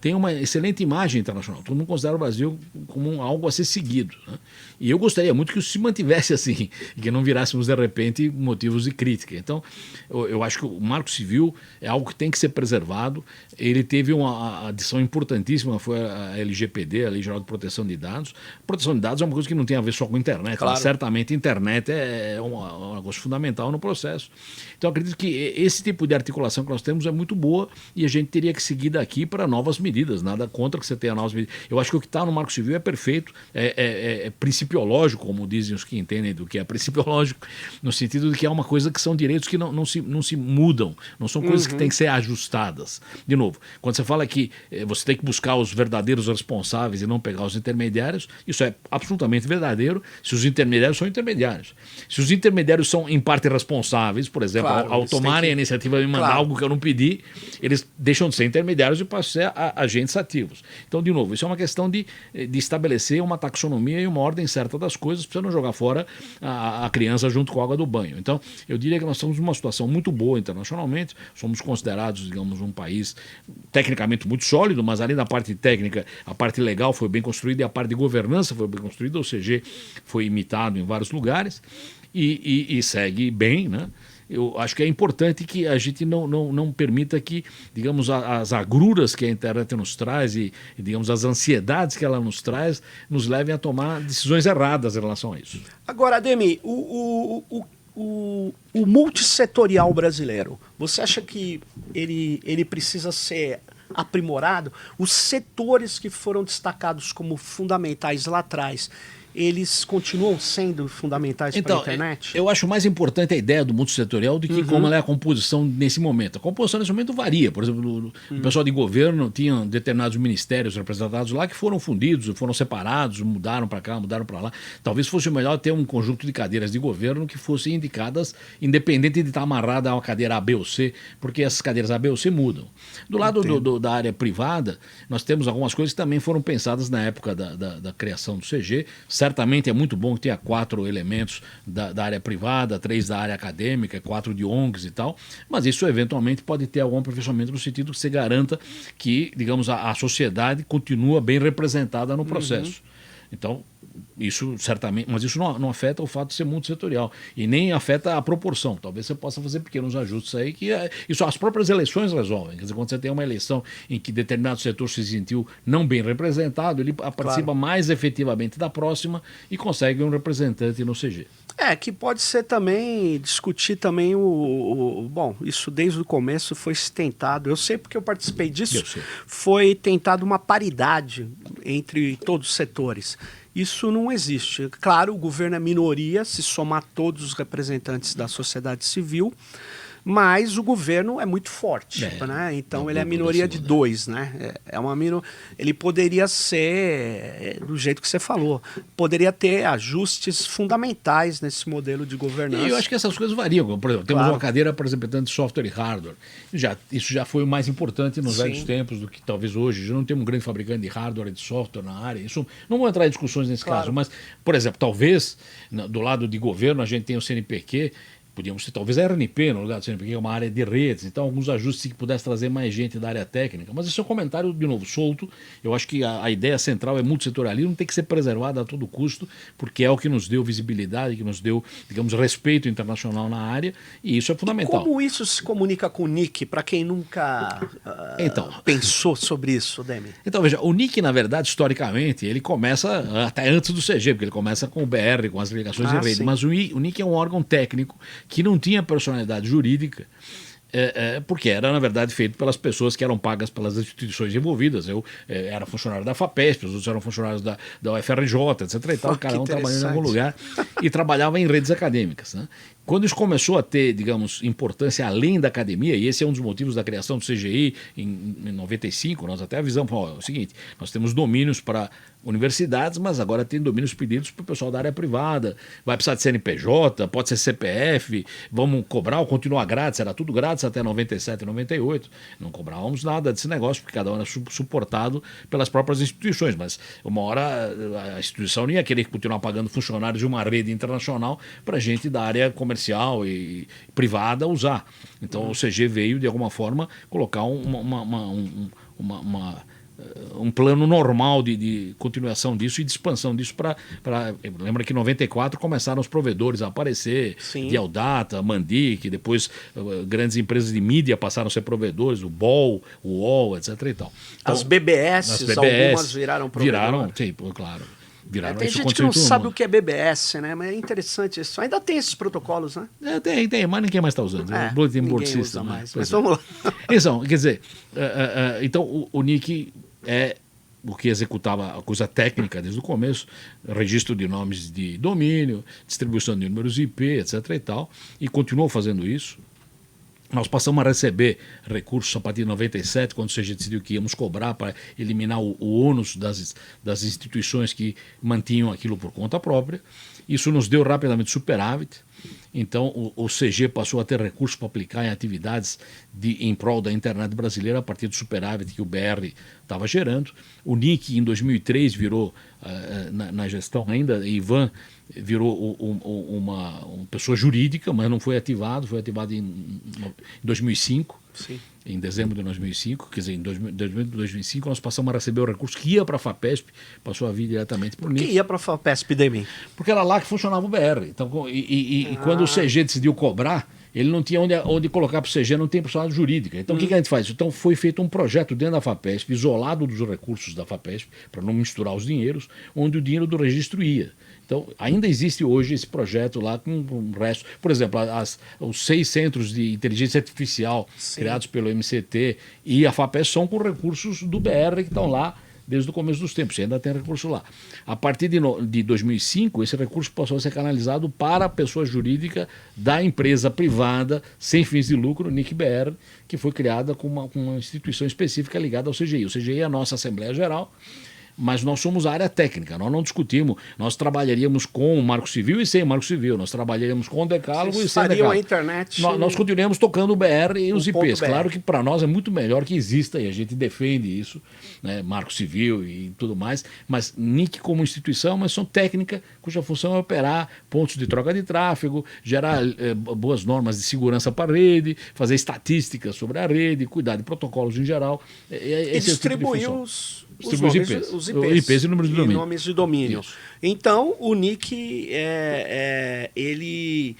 tem uma excelente imagem internacional. Todo mundo considera o Brasil como algo a ser seguido, né? E eu gostaria muito que isso se mantivesse assim, e que não virássemos, de repente, motivos de crítica. Então, eu acho que o Marco Civil é algo que tem que ser preservado. Ele teve uma adição importantíssima, foi a LGPD, a Lei Geral de Proteção de Dados. Proteção de dados é uma coisa que não tem a ver só com a internet. Claro. Mas certamente a internet é um negócio fundamental no processo. Então, acredito que esse tipo de articulação que nós temos é muito boa e a gente teria que seguir daqui para novas medidas. Nada contra que você tenha novas medidas. Eu acho que o que está no Marco Civil é perfeito, é principiológico, como dizem os que entendem do que é principiológico, no sentido de que é uma coisa que são direitos que não se mudam, não são coisas que têm que ser ajustadas. De novo, quando você fala que você tem que buscar os verdadeiros responsáveis e não pegar os intermediários, isso é absolutamente verdadeiro se os intermediários são intermediários. Se os intermediários são, em parte, responsáveis, por exemplo, claro, ao tomarem a iniciativa de me mandar algo que eu não pedi, eles deixam de ser intermediários e passam a ser agentes ativos. Então, de novo, isso é uma questão de estabelecer uma taxonomia e uma ordem certa das coisas, para você não jogar fora a criança junto com a água do banho. Então, eu diria que nós estamos numa situação muito boa internacionalmente, somos considerados, digamos, um país tecnicamente muito sólido, mas além da parte técnica, a parte legal foi bem construída e a parte de governança foi bem construída, o CG foi imitado em vários lugares e segue bem, né? Eu acho que é importante que a gente não permita que, digamos, as agruras que a internet nos traz e, digamos, as ansiedades que ela nos traz nos levem a tomar decisões erradas em relação a isso. Agora, Ademir, o multissetorial brasileiro, você acha que ele precisa ser aprimorado? Os setores que foram destacados como fundamentais lá atrás, eles continuam sendo fundamentais para a internet? Eu acho mais importante a ideia do multissetorial do que como ela é a composição nesse momento. A composição nesse momento varia. Por exemplo, o pessoal de governo tinha determinados ministérios representados lá que foram fundidos, foram separados, mudaram para cá, mudaram para lá. Talvez fosse melhor ter um conjunto de cadeiras de governo que fossem indicadas, independente de estar amarrada a uma cadeira A, B ou C, porque essas cadeiras A, B ou C mudam. Do lado da área privada, nós temos algumas coisas que também foram pensadas na época da criação do CG. Certamente é muito bom que tenha 4 elementos da área privada, 3 da área acadêmica, 4 de ONGs e tal, mas isso eventualmente pode ter algum aperfeiçoamento no sentido que você garanta que, digamos, a sociedade continua bem representada no processo. Então, isso certamente, mas isso não afeta o fato de ser multissetorial e nem afeta a proporção. Talvez você possa fazer pequenos ajustes aí, que isso as próprias eleições resolvem. Quer dizer, quando você tem uma eleição em que determinado setor se sentiu não bem representado, ele participa mais efetivamente da próxima e consegue um representante no CG. Que pode ser também, discutir também bom, isso desde o começo foi tentado, eu sei porque eu participei disso, foi tentado uma paridade entre todos os setores. Isso não existe. Claro, o governo é minoria, se somar todos os representantes da sociedade civil, mas o governo é muito forte, né? Então ele é a minoria de 2, né? Ele poderia ser do jeito que você falou, poderia ter ajustes fundamentais nesse modelo de governança. E eu acho que essas coisas variam. Por exemplo, temos uma cadeira para representante de software e hardware. Isso já foi o mais importante nos velhos tempos do que talvez hoje. Já não temos um grande fabricante de hardware e de software na área. Isso não vou entrar em discussões nesse caso, mas, por exemplo, talvez do lado de governo a gente tenha o CNPq. Podíamos ter talvez a RNP no lugar do CNPq, que é uma área de redes, então alguns ajustes que pudesse trazer mais gente da área técnica. Mas esse é um comentário, de novo, solto. Eu acho que a ideia central é multissetorialismo, tem que ser preservada a todo custo, porque é o que nos deu visibilidade, que nos deu, digamos, respeito internacional na área, e isso é fundamental. E como isso se comunica com o NIC, para quem nunca pensou sobre isso, Demi? Então, veja, o NIC, na verdade, historicamente, ele começa até antes do CG, porque ele começa com o BR, com as ligações de rede, mas o NIC é um órgão técnico que não tinha personalidade jurídica, porque era, na verdade, feito pelas pessoas que eram pagas pelas instituições envolvidas. Eu era funcionário da FAPESP, os outros eram funcionários da UFRJ, etc. E tal, cada um trabalhando em algum lugar e trabalhava em redes acadêmicas, né? Quando isso começou a ter, digamos, importância além da academia, e esse é um dos motivos da criação do CGI em 95, nós até avisamos, é o seguinte, nós temos domínios para universidades, mas agora tem domínios pedidos para o pessoal da área privada, vai precisar de CNPJ, pode ser CPF, vamos cobrar ou continuar grátis, era tudo grátis até 97, 98, não cobrávamos nada desse negócio, porque cada um era suportado pelas próprias instituições, mas uma hora a instituição não ia querer continuar pagando funcionários de uma rede internacional para gente da área comercial e privada usar. Então o CG veio, de alguma forma, colocar um plano normal de continuação disso e de expansão disso lembra que em 94 começaram os provedores a aparecer, Dialdata, Mandic, depois grandes empresas de mídia passaram a ser provedores, o BOL, o UOL, etc. e tal. Então, as BBS, algumas viraram provedores. Sim, claro. Tem gente que não sabe o que é BBS, né? Mas é interessante isso. Ainda tem esses protocolos, né? Tem, mas ninguém mais está usando. Bulletin Board System. Mas vamos lá. Então, quer dizer, então o NIC é o que executava a coisa técnica desde o começo, registro de nomes de domínio, distribuição de números IP, etc. e tal, e continuou fazendo isso. Nós passamos a receber recursos a partir de 97, quando o CG decidiu que íamos cobrar para eliminar o ônus das instituições que mantinham aquilo por conta própria. Isso nos deu rapidamente superávit. Então, o CG passou a ter recursos para aplicar em atividades em prol da internet brasileira a partir do superávit que o BR estava gerando. O NIC, em 2003, virou, na gestão ainda, Ivan virou uma pessoa jurídica, mas não foi ativado, foi ativado em 2005. Sim. Em dezembro de 2005, quer dizer, em 2005 nós passamos a receber o recurso que ia para a FAPESP, passou a vir diretamente para o NIC. Por que ia para a FAPESP, Demi? Porque era lá que funcionava o BR. Então, quando o CG decidiu cobrar, ele não tinha onde colocar para o CG, não tem personalidade jurídica. Então, o que a gente faz? Então, foi feito um projeto dentro da FAPESP, isolado dos recursos da FAPESP, para não misturar os dinheiros, onde o dinheiro do registro ia. Então, ainda existe hoje esse projeto lá com o resto. Por exemplo, os 6 centros de inteligência artificial criados pelo MCT e a FAPESP são com recursos do BR que estão lá desde o começo dos tempos. Você ainda tem recurso lá. A partir de 2005, esse recurso passou a ser canalizado para a pessoa jurídica da empresa privada, sem fins de lucro, NIC-BR, que foi criada com uma instituição específica ligada ao CGI. O CGI é a nossa Assembleia Geral, mas nós somos a área técnica, nós não discutimos, nós trabalharíamos com o Marco Civil e sem o Marco Civil, nós trabalharíamos com o decálogo e sem o decálogo. A internet. Nós continuamos tocando o BR e os IPs. Claro que para nós é muito melhor que exista e a gente defende isso, né, Marco Civil e tudo mais, mas NIC como instituição é uma instituição técnica cuja função é operar pontos de troca de tráfego, gerar boas normas de segurança para a rede, fazer estatísticas sobre a rede, cuidar de protocolos em geral. E distribuir os IPs e números de domínio. Nomes de domínio. Isso. Então, o NIC ele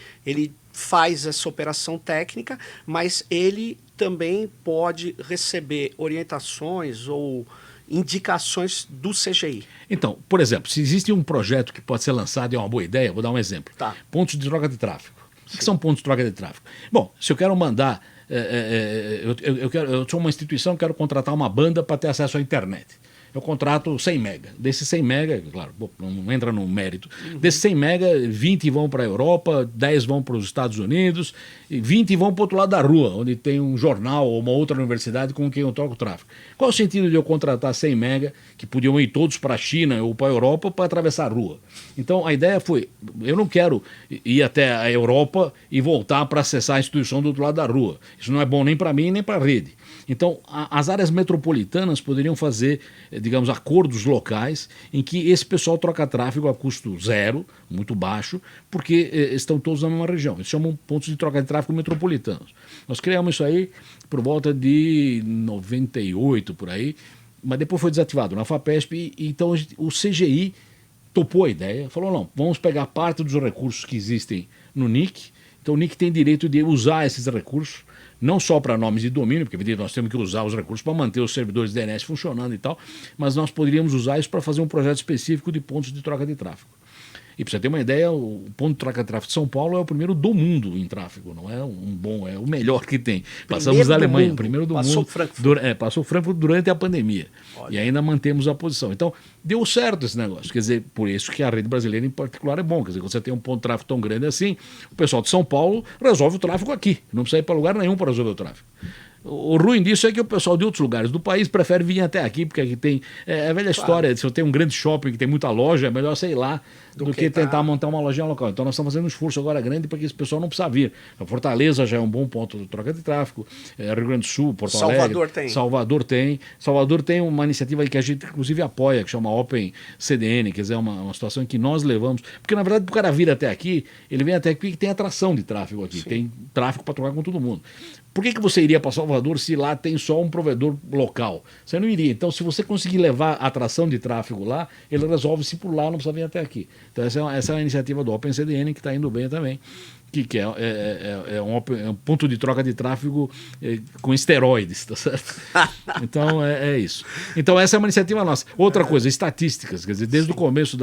faz essa operação técnica, mas ele também pode receber orientações ou indicações do CGI. Então, por exemplo, se existe um projeto que pode ser lançado e é uma boa ideia, vou dar um exemplo. Tá. Pontos de troca de tráfego. O que são pontos de troca de tráfego? Bom, se eu quero mandar... eu sou uma instituição, quero contratar uma banda para ter acesso à internet. Eu contrato 100 mega. Desses 100 mega, claro, não entra no mérito. Desses 100 mega, 20 vão para a Europa, 10 vão para os Estados Unidos, e 20 vão para o outro lado da rua, onde tem um jornal ou uma outra universidade com quem eu troco o tráfego. Qual o sentido de eu contratar 100 mega, que podiam ir todos para a China ou para a Europa, para atravessar a rua? Então, a ideia foi, eu não quero ir até a Europa e voltar para acessar a instituição do outro lado da rua. Isso não é bom nem para mim, nem para a rede. Então, as áreas metropolitanas poderiam fazer, digamos, acordos locais em que esse pessoal troca tráfego a custo zero, muito baixo, porque estão todos na mesma região. Eles chamam pontos de troca de tráfego metropolitanos. Nós criamos isso aí por volta de 98, por aí, mas depois foi desativado na FAPESP, e então o CGI topou a ideia, falou, não, vamos pegar parte dos recursos que existem no NIC, então o NIC tem direito de usar esses recursos, não só para nomes de domínio, porque evidentemente nós temos que usar os recursos para manter os servidores DNS funcionando e tal, mas nós poderíamos usar isso para fazer um projeto específico de pontos de troca de tráfego. E para você ter uma ideia, o ponto de troca de tráfego de São Paulo é o primeiro do mundo em tráfego, não é um bom, é o melhor que tem. Passamos da Alemanha, primeiro do mundo. Passou Frankfurt durante a pandemia. Olha. E ainda mantemos a posição. Então, deu certo esse negócio. Quer dizer, por isso que a rede brasileira em particular é bom. Quer dizer, quando você tem um ponto de tráfego tão grande assim, o pessoal de São Paulo resolve o tráfego aqui. Não precisa ir para lugar nenhum para resolver o tráfego. O ruim disso é que o pessoal de outros lugares do país prefere vir até aqui, porque aqui tem... É a velha história, se eu tenho um grande shopping que tem muita loja, é melhor, sei lá, do que tentar montar uma lojinha local. Então nós estamos fazendo um esforço agora grande para que esse pessoal não precisa vir. A Fortaleza já é um bom ponto de troca de tráfego, Rio Grande do Sul, Porto Alegre... Salvador tem uma iniciativa que a gente inclusive apoia, que chama Open CDN, quer dizer, uma situação em que nós levamos... Porque na verdade o cara vir até aqui, ele vem até aqui porque tem atração de tráfego aqui, tem tráfego para trocar com todo mundo. Por que você iria para Salvador se lá tem só um provedor local? Você não iria. Então, se você conseguir levar a atração de tráfego lá, ele resolve-se por lá, não precisa vir até aqui. Então, essa é a iniciativa do OpenCDN, que está indo bem também, que é um ponto de troca de tráfego com esteroides, tá certo? Então, é isso. Então, essa é uma iniciativa nossa. Outra coisa, estatísticas. Quer dizer, desde o começo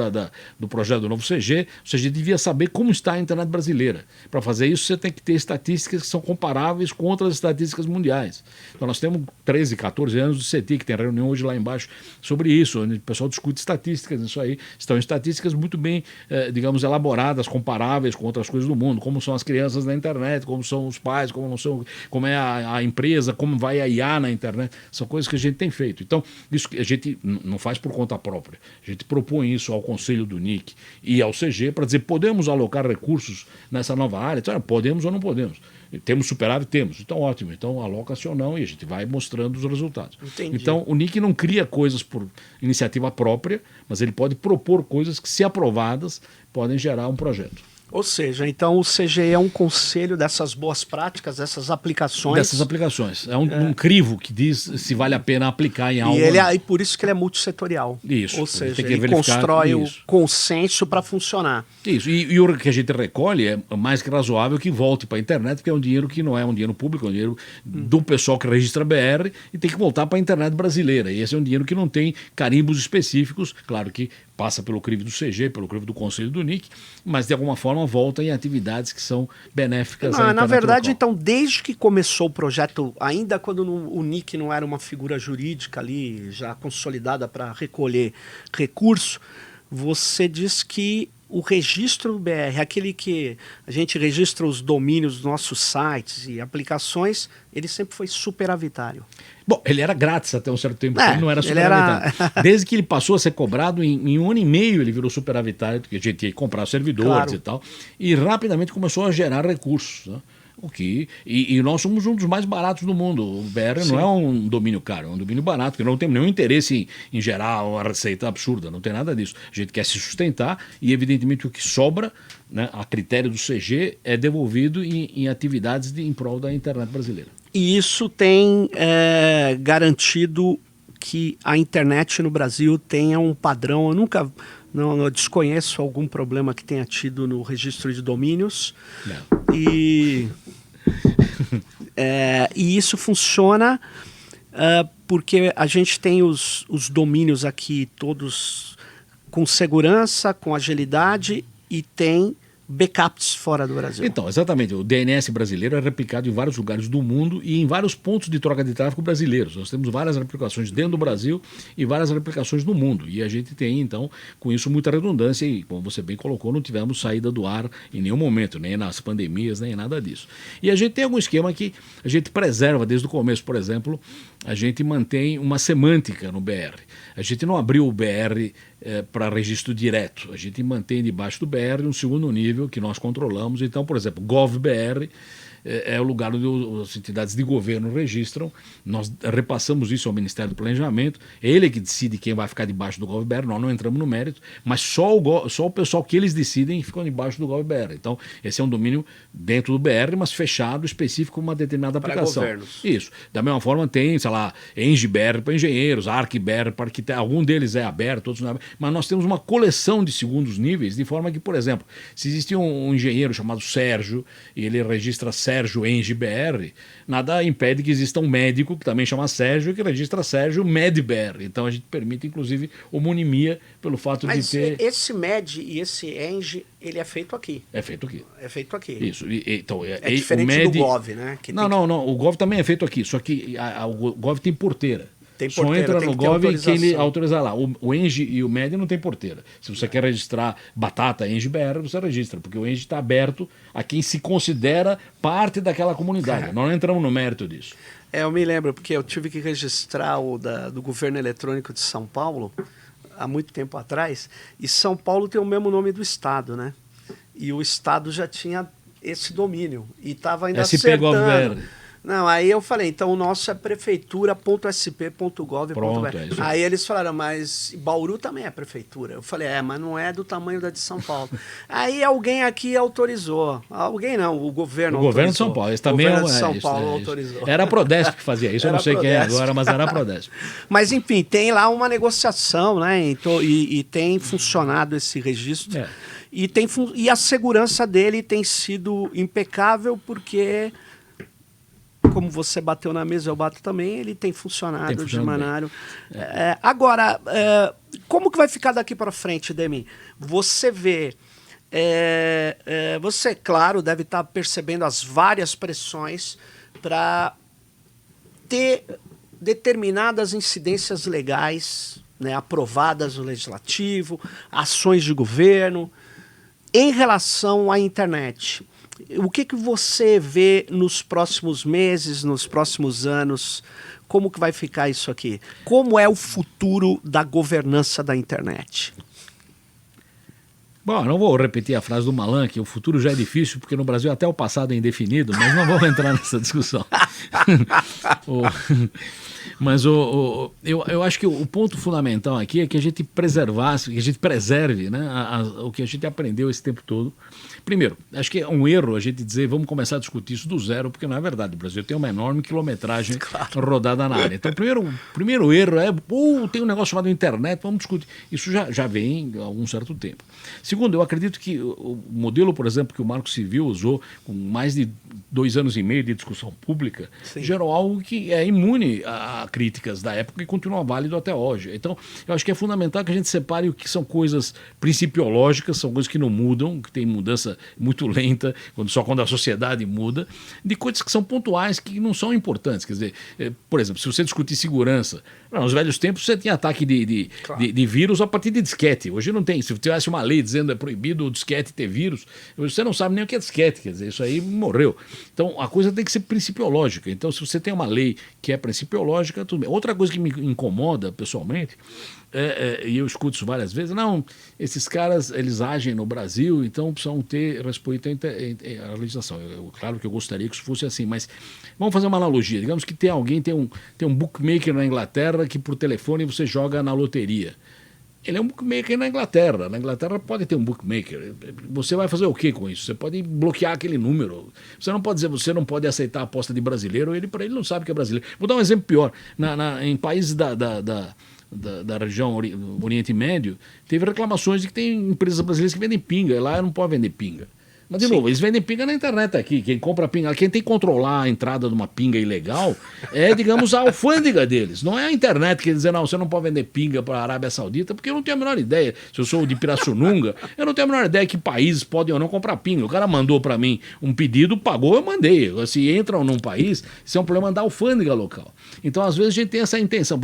do projeto do novo CG, o CG devia saber como está a internet brasileira. Para fazer isso, você tem que ter estatísticas que são comparáveis com outras estatísticas mundiais. Então, nós temos 13, 14 anos do CETI, que tem reunião hoje lá embaixo sobre isso, onde o pessoal discute estatísticas. Isso aí estão estatísticas muito bem, digamos, elaboradas, comparáveis com outras coisas do mundo, como como são as crianças na internet, como são os pais, como é a empresa, como vai a IA na internet. São coisas que a gente tem feito. Então, isso a gente não faz por conta própria. A gente propõe isso ao Conselho do NIC e ao CG para dizer, podemos alocar recursos nessa nova área? Então, podemos ou não podemos? Temos superávit? Temos. Então, ótimo. Então, aloca-se ou não e a gente vai mostrando os resultados. Entendi. Então, o NIC não cria coisas por iniciativa própria, mas ele pode propor coisas que, se aprovadas, podem gerar um projeto. Ou seja, então o CGE é um conselho dessas boas práticas, dessas aplicações. Dessas aplicações. É um crivo que diz se vale a pena aplicar em algo. E por isso que ele é multissetorial. Isso. Ou seja, ele constrói o consenso para funcionar. Isso. E o que a gente recolhe é mais que razoável que volte para a internet, porque é um dinheiro que não é um dinheiro público, é um dinheiro do pessoal que registra BR e tem que voltar para a internet brasileira. E esse é um dinheiro que não tem carimbos específicos, claro que passa pelo crivo do CG, pelo crivo do Conselho do NIC, mas de alguma forma volta em atividades que são benéficas à internet na verdade, local. então, desde que começou o projeto, ainda quando o NIC não era uma figura jurídica ali, já consolidada para recolher recurso, você diz que o registro do BR, aquele que a gente registra os domínios dos nossos sites e aplicações, ele sempre foi superavitário. Bom, ele era grátis até um certo tempo, ele não era superavitário. Desde que ele passou a ser cobrado, em 1 ano e meio ele virou superavitário, porque a gente ia comprar servidores e tal, e rapidamente começou a gerar recursos, né? E nós somos um dos mais baratos do mundo. O BR não é um domínio caro, é um domínio barato, porque não temos nenhum interesse em gerar uma receita absurda, não tem nada disso. A gente quer se sustentar e, evidentemente, o que sobra, né, a critério do CG, é devolvido em atividades em prol da internet brasileira. E isso tem garantido que a internet no Brasil tenha um padrão. Eu desconheço algum problema que tenha tido no registro de domínios. Não. E isso funciona porque a gente tem os domínios aqui todos com segurança, com agilidade e tem backups fora do Brasil. Então, exatamente. O DNS brasileiro é replicado em vários lugares do mundo e em vários pontos de troca de tráfego brasileiros. Nós temos várias replicações dentro do Brasil e várias replicações no mundo. E a gente tem, então, com isso, muita redundância e, como você bem colocou, não tivemos saída do ar em nenhum momento, nem nas pandemias, nem nada disso. E a gente tem algum esquema que a gente preserva desde o começo. Por exemplo, a gente mantém uma semântica no BR. A gente não abriu o BR para registro direto. A gente mantém debaixo do BR um segundo nível que nós controlamos. Então, por exemplo, GovBR é o lugar onde as entidades de governo registram. Nós repassamos isso ao Ministério do Planejamento. Ele é que decide quem vai ficar debaixo do GovBR. Nós não entramos no mérito, mas só o pessoal que eles decidem ficam debaixo do GovBR. Então, esse é um domínio dentro do BR, mas fechado, específico para uma determinada aplicação. Para governos. Isso. Da mesma forma tem, sei lá, EngBR para engenheiros, ArcBR para arquitetos. Algum deles é aberto, outros não é aberto. Mas nós temos uma coleção de segundos níveis, de forma que, por exemplo, se existe um engenheiro chamado Sérgio e ele registra Sérgio EngBR, nada impede que exista um médico que também chama Sérgio que registra Sérgio MEdBR. Então a gente permite, inclusive, homonimia pelo fato de ter... Mas esse MED e esse Eng, ele é feito aqui. É feito aqui. É feito aqui. Isso. Então, é diferente do Gov, né? Não. O Gov também é feito aqui, só que o Gov tem porteira. Tem porteira, só entra tem no Gov quem ele autorizar lá. O Eng e o MED não tem porteira. Se você quer registrar Batata EngBR, você registra, porque o Eng está aberto a quem se considera parte daquela comunidade. Nós não entramos no mérito disso. Eu me lembro, porque eu tive que registrar do Governo Eletrônico de São Paulo há muito tempo atrás, e São Paulo tem o mesmo nome do estado, né? E o estado já tinha esse domínio, e estava ainda acertando. Não, aí eu falei, então o nosso é prefeitura.sp.gov.br. Aí eles falaram, mas Bauru também é prefeitura. Eu falei, mas não é do tamanho da de São Paulo. Aí alguém aqui autorizou. Alguém não, o governo autorizou. O governo de São Paulo. Esse também de São Paulo autorizou. Era a Prodesp que fazia isso, eu não sei quem é agora, mas era a Prodesp. Mas enfim, tem lá uma negociação, né? E tem funcionado esse registro. E a segurança dele tem sido impecável porque... Como você bateu na mesa, eu bato também, ele tem funcionado de maneira... Agora, como que vai ficar daqui para frente, Demi? Você vê... você, claro, deve estar percebendo as várias pressões para ter determinadas incidências legais, né, aprovadas no Legislativo, ações de governo, em relação à internet. O que você vê nos próximos meses, nos próximos anos? Como que vai ficar isso aqui? Como é o futuro da governança da internet? Bom, não vou repetir a frase do Malan, que o futuro já é difícil, porque no Brasil até o passado é indefinido, mas não vamos entrar nessa discussão. Mas eu acho que o ponto fundamental aqui é que a gente preservasse, que a gente preserve, né, o que a gente aprendeu esse tempo todo. Primeiro, acho que é um erro a gente dizer, vamos começar a discutir isso do zero, porque não é verdade. O Brasil tem uma enorme quilometragem rodada na área. Então, o primeiro erro é, tem um negócio chamado internet, vamos discutir. Isso já vem há algum certo tempo. Segundo, eu acredito que o modelo, por exemplo, que o Marco Civil usou, com mais de 2 anos e meio de discussão pública, gerou algo que é imune a críticas da época e continua válido até hoje. Então, eu acho que é fundamental que a gente separe o que são coisas principiológicas, são coisas que não mudam, que tem mudança muito lenta, só quando a sociedade muda, de coisas que são pontuais, que não são importantes. Quer dizer, por exemplo, se você discutir segurança, nos velhos tempos você tinha ataque de vírus a partir de disquete. Hoje não tem. Se tivesse uma lei dizendo é proibido o disquete ter vírus, você não sabe nem o que é disquete, quer dizer, isso aí morreu. Então, a coisa tem que ser principiológica. Então, se você tem uma lei que é principiológica, tudo bem. Outra coisa que me incomoda, pessoalmente, e eu escuto isso várias vezes, não, esses caras, eles agem no Brasil, então precisam ter respeito à legislação. Claro que eu gostaria que isso fosse assim, mas vamos fazer uma analogia. Digamos que tem um bookmaker na Inglaterra que por telefone você joga na loteria. Ele é um bookmaker na Inglaterra. Na Inglaterra pode ter um bookmaker. Você vai fazer o que com isso? Você pode bloquear aquele número. Você não pode dizer, você não pode aceitar a aposta de brasileiro, para ele não sabe que é brasileiro. Vou dar um exemplo pior. Em países da região Oriente Médio, teve reclamações de que tem empresas brasileiras que vendem pinga, e lá não pode vender pinga. Mas, de novo, eles vendem pinga na internet aqui. Quem compra pinga, quem tem que controlar a entrada de uma pinga ilegal é, digamos, a alfândega deles. Não é a internet que diz, não, você não pode vender pinga para a Arábia Saudita, porque eu não tenho a menor ideia. Se eu sou de Pirassununga, eu não tenho a menor ideia que países podem ou não comprar pinga. O cara mandou para mim um pedido, pagou, eu mandei. Se entram num país, isso é um problema da alfândega local. Então, às vezes, a gente tem essa intenção.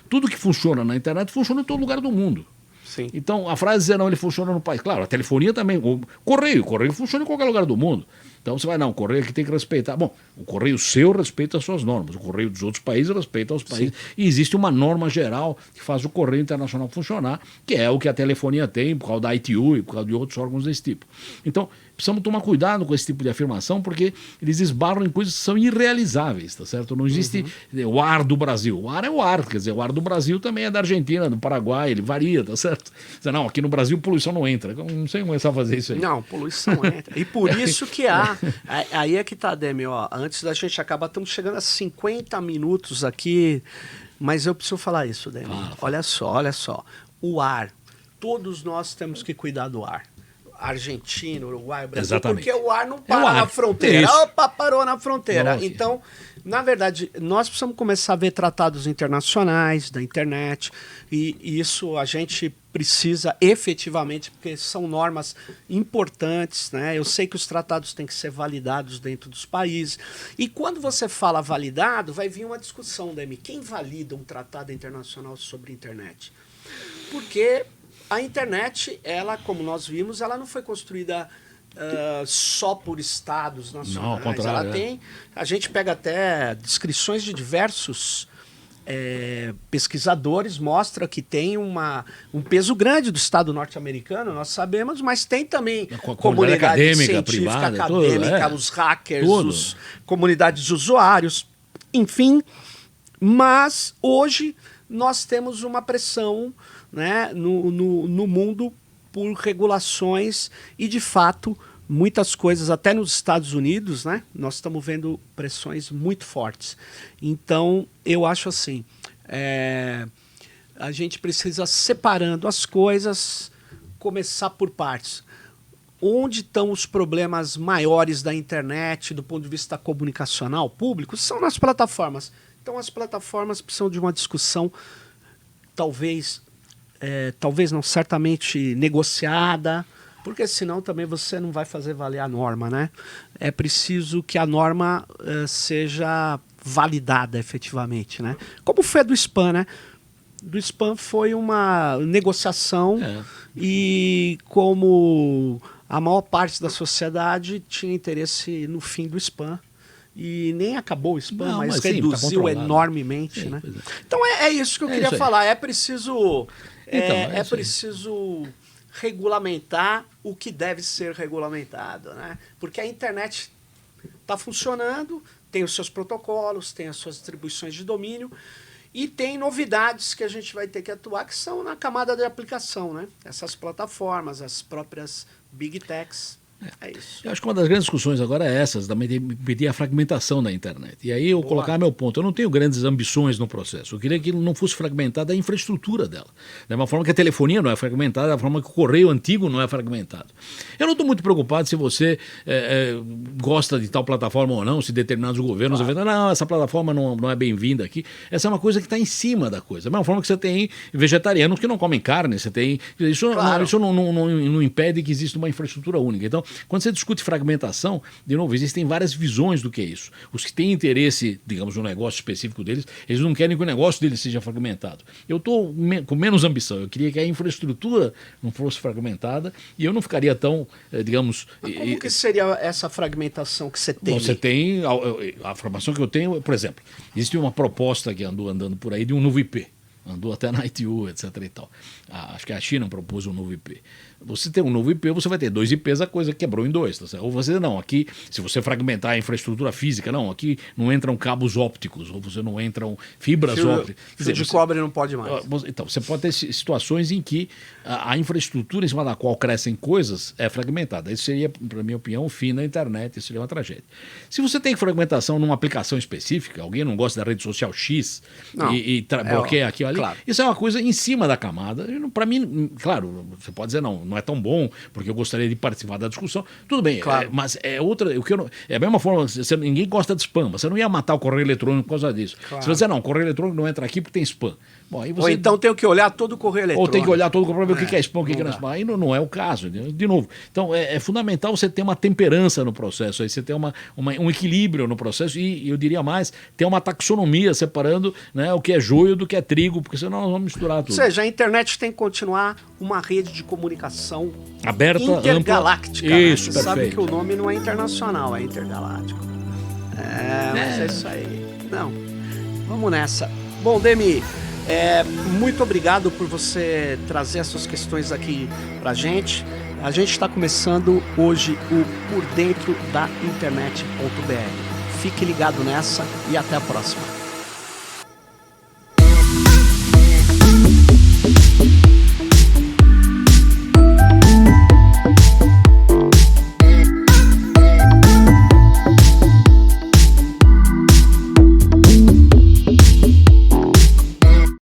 Tudo que funciona na internet funciona em todo lugar do mundo. Sim. Então, a frase dizer não, ele funciona no país. Claro, a telefonia também. O correio funciona em qualquer lugar do mundo. Então você vai, não, o correio aqui tem que respeitar. Bom, o correio seu respeita as suas normas, o correio dos outros países respeita os países. Sim. E existe uma norma geral que faz o correio internacional funcionar, que é o que a telefonia tem, por causa da ITU e por causa de outros órgãos desse tipo. Então, precisamos tomar cuidado com esse tipo de afirmação, porque eles esbarram em coisas que são irrealizáveis, tá certo? Não existe o ar do Brasil. O ar é o ar, quer dizer, o ar do Brasil também é da Argentina, do Paraguai, ele varia, tá certo? Não, aqui no Brasil poluição não entra. Eu não sei começar a fazer isso aí. Não, poluição entra. E por isso que aí é que tá, Demi, ó, antes da gente acabar, estamos chegando a 50 minutos aqui, mas eu preciso falar isso, Demi. Olha só. O ar, todos nós temos que cuidar do ar. Argentina, Uruguai, Brasil, exatamente. Porque o ar não para na fronteira. Isso. Opa, parou na fronteira. Nossa. Então, na verdade, nós precisamos começar a ver tratados internacionais da internet, e isso a gente precisa efetivamente, porque são normas importantes, né? Eu sei que os tratados têm que ser validados dentro dos países. E quando você fala validado, vai vir uma discussão, Demi. Quem valida um tratado internacional sobre internet? Porque a internet, ela, como nós vimos, ela não foi construída só por estados nacionais. Não, ao contrário, ela tem, a gente pega até descrições de diversos pesquisadores, mostra que tem um peso grande do Estado norte-americano, nós sabemos, mas tem também comunidade acadêmica, científica, privada, acadêmica, tudo, os hackers, comunidades de usuários, enfim. Mas hoje nós temos uma pressão, né, no mundo por regulações e, de fato, muitas coisas, até nos Estados Unidos, né, nós estamos vendo pressões muito fortes. Então, eu acho assim, a gente precisa, separando as coisas, começar por partes. Onde estão os problemas maiores da internet, do ponto de vista comunicacional público? São nas plataformas. Então, as plataformas precisam de uma discussão, talvez não, certamente negociada, porque senão também você não vai fazer valer a norma, né? É preciso que a norma seja validada efetivamente, né? Como foi a do spam, né? Do spam foi uma negociação e como a maior parte da sociedade tinha interesse no fim do spam. E nem acabou o spam, mas reduziu enormemente. Né? Então é isso que eu queria falar. É preciso, preciso regulamentar o que deve ser regulamentado. Né? Porque a internet está funcionando, tem os seus protocolos, tem as suas distribuições de domínio e tem novidades que a gente vai ter que atuar, que são na camada de aplicação. Né? Essas plataformas, as próprias Big Techs. É isso. Eu acho que uma das grandes discussões agora é essas, também de impedir a fragmentação da internet. E aí eu colocar meu ponto. Eu não tenho grandes ambições no processo. Eu queria que não fosse fragmentada a infraestrutura dela. Da mesma forma que a telefonia não é fragmentada, da forma que o correio antigo não é fragmentado. Eu não estou muito preocupado se você gosta de tal plataforma ou não, se determinados governos não, essa plataforma não é bem-vinda aqui. Essa é uma coisa que está em cima da coisa. Da mesma forma que você tem vegetarianos que não comem carne, você tem... Isso não impede que exista uma infraestrutura única. Então, quando você discute fragmentação, de novo, existem várias visões do que é isso. Os que têm interesse, digamos, no negócio específico deles, eles não querem que o negócio deles seja fragmentado. Eu estou com menos ambição. Eu queria que a infraestrutura não fosse fragmentada e eu não ficaria tão, digamos... Mas como que seria essa fragmentação que você tem? Você tem... A formação que eu tenho, por exemplo, existe uma proposta que andou andando por aí de um novo IP. Andou até na ITU, etc. e tal. Acho que a China propôs um novo IP. Você tem um novo IP, você vai ter 2 IPs, a coisa quebrou em 2. Tá certo? Ou você não, aqui, se você fragmentar a infraestrutura física, não, aqui não entram cabos ópticos, ou você não entram fibras ópticas. Fio de cobre não pode mais. Então, você pode ter situações em que a infraestrutura em cima da qual crescem coisas é fragmentada. Isso seria, para minha opinião, o fim da internet, isso seria uma tragédia. Se você tem fragmentação numa aplicação específica, alguém não gosta da rede social X e bloqueia aqui ou ali, claro. Isso é uma coisa em cima da camada. Para mim, claro, você pode dizer não é tão bom, porque eu gostaria de participar da discussão. Tudo bem, claro. Mas é outra. É a mesma forma, ninguém gosta de spam. Você não ia matar o correio eletrônico por causa disso. Claro. Se você dizer, não, o correio eletrônico não entra aqui porque tem spam. Bom, aí você... Ou então tem que olhar todo o correio eletrônico. Ou tem que olhar todo o correio para ver o que é spam, o que não é spam. Aí não é o caso. De novo. Então, é fundamental você ter uma temperança no processo, aí você ter um equilíbrio no processo e, eu diria mais, ter uma taxonomia separando, né, o que é joio do que é trigo, porque senão nós vamos misturar tudo. Ou seja, a internet tem que continuar uma rede de comunicação aberta, intergaláctica. Ampla. Isso, né? Você sabe que o nome não é internacional, é intergaláctico. Mas é isso aí. Não, vamos nessa. Bom, Demi, muito obrigado por você trazer essas questões aqui pra gente. A gente está começando hoje o Por Dentro da Internet.br. Fique ligado nessa e até a próxima.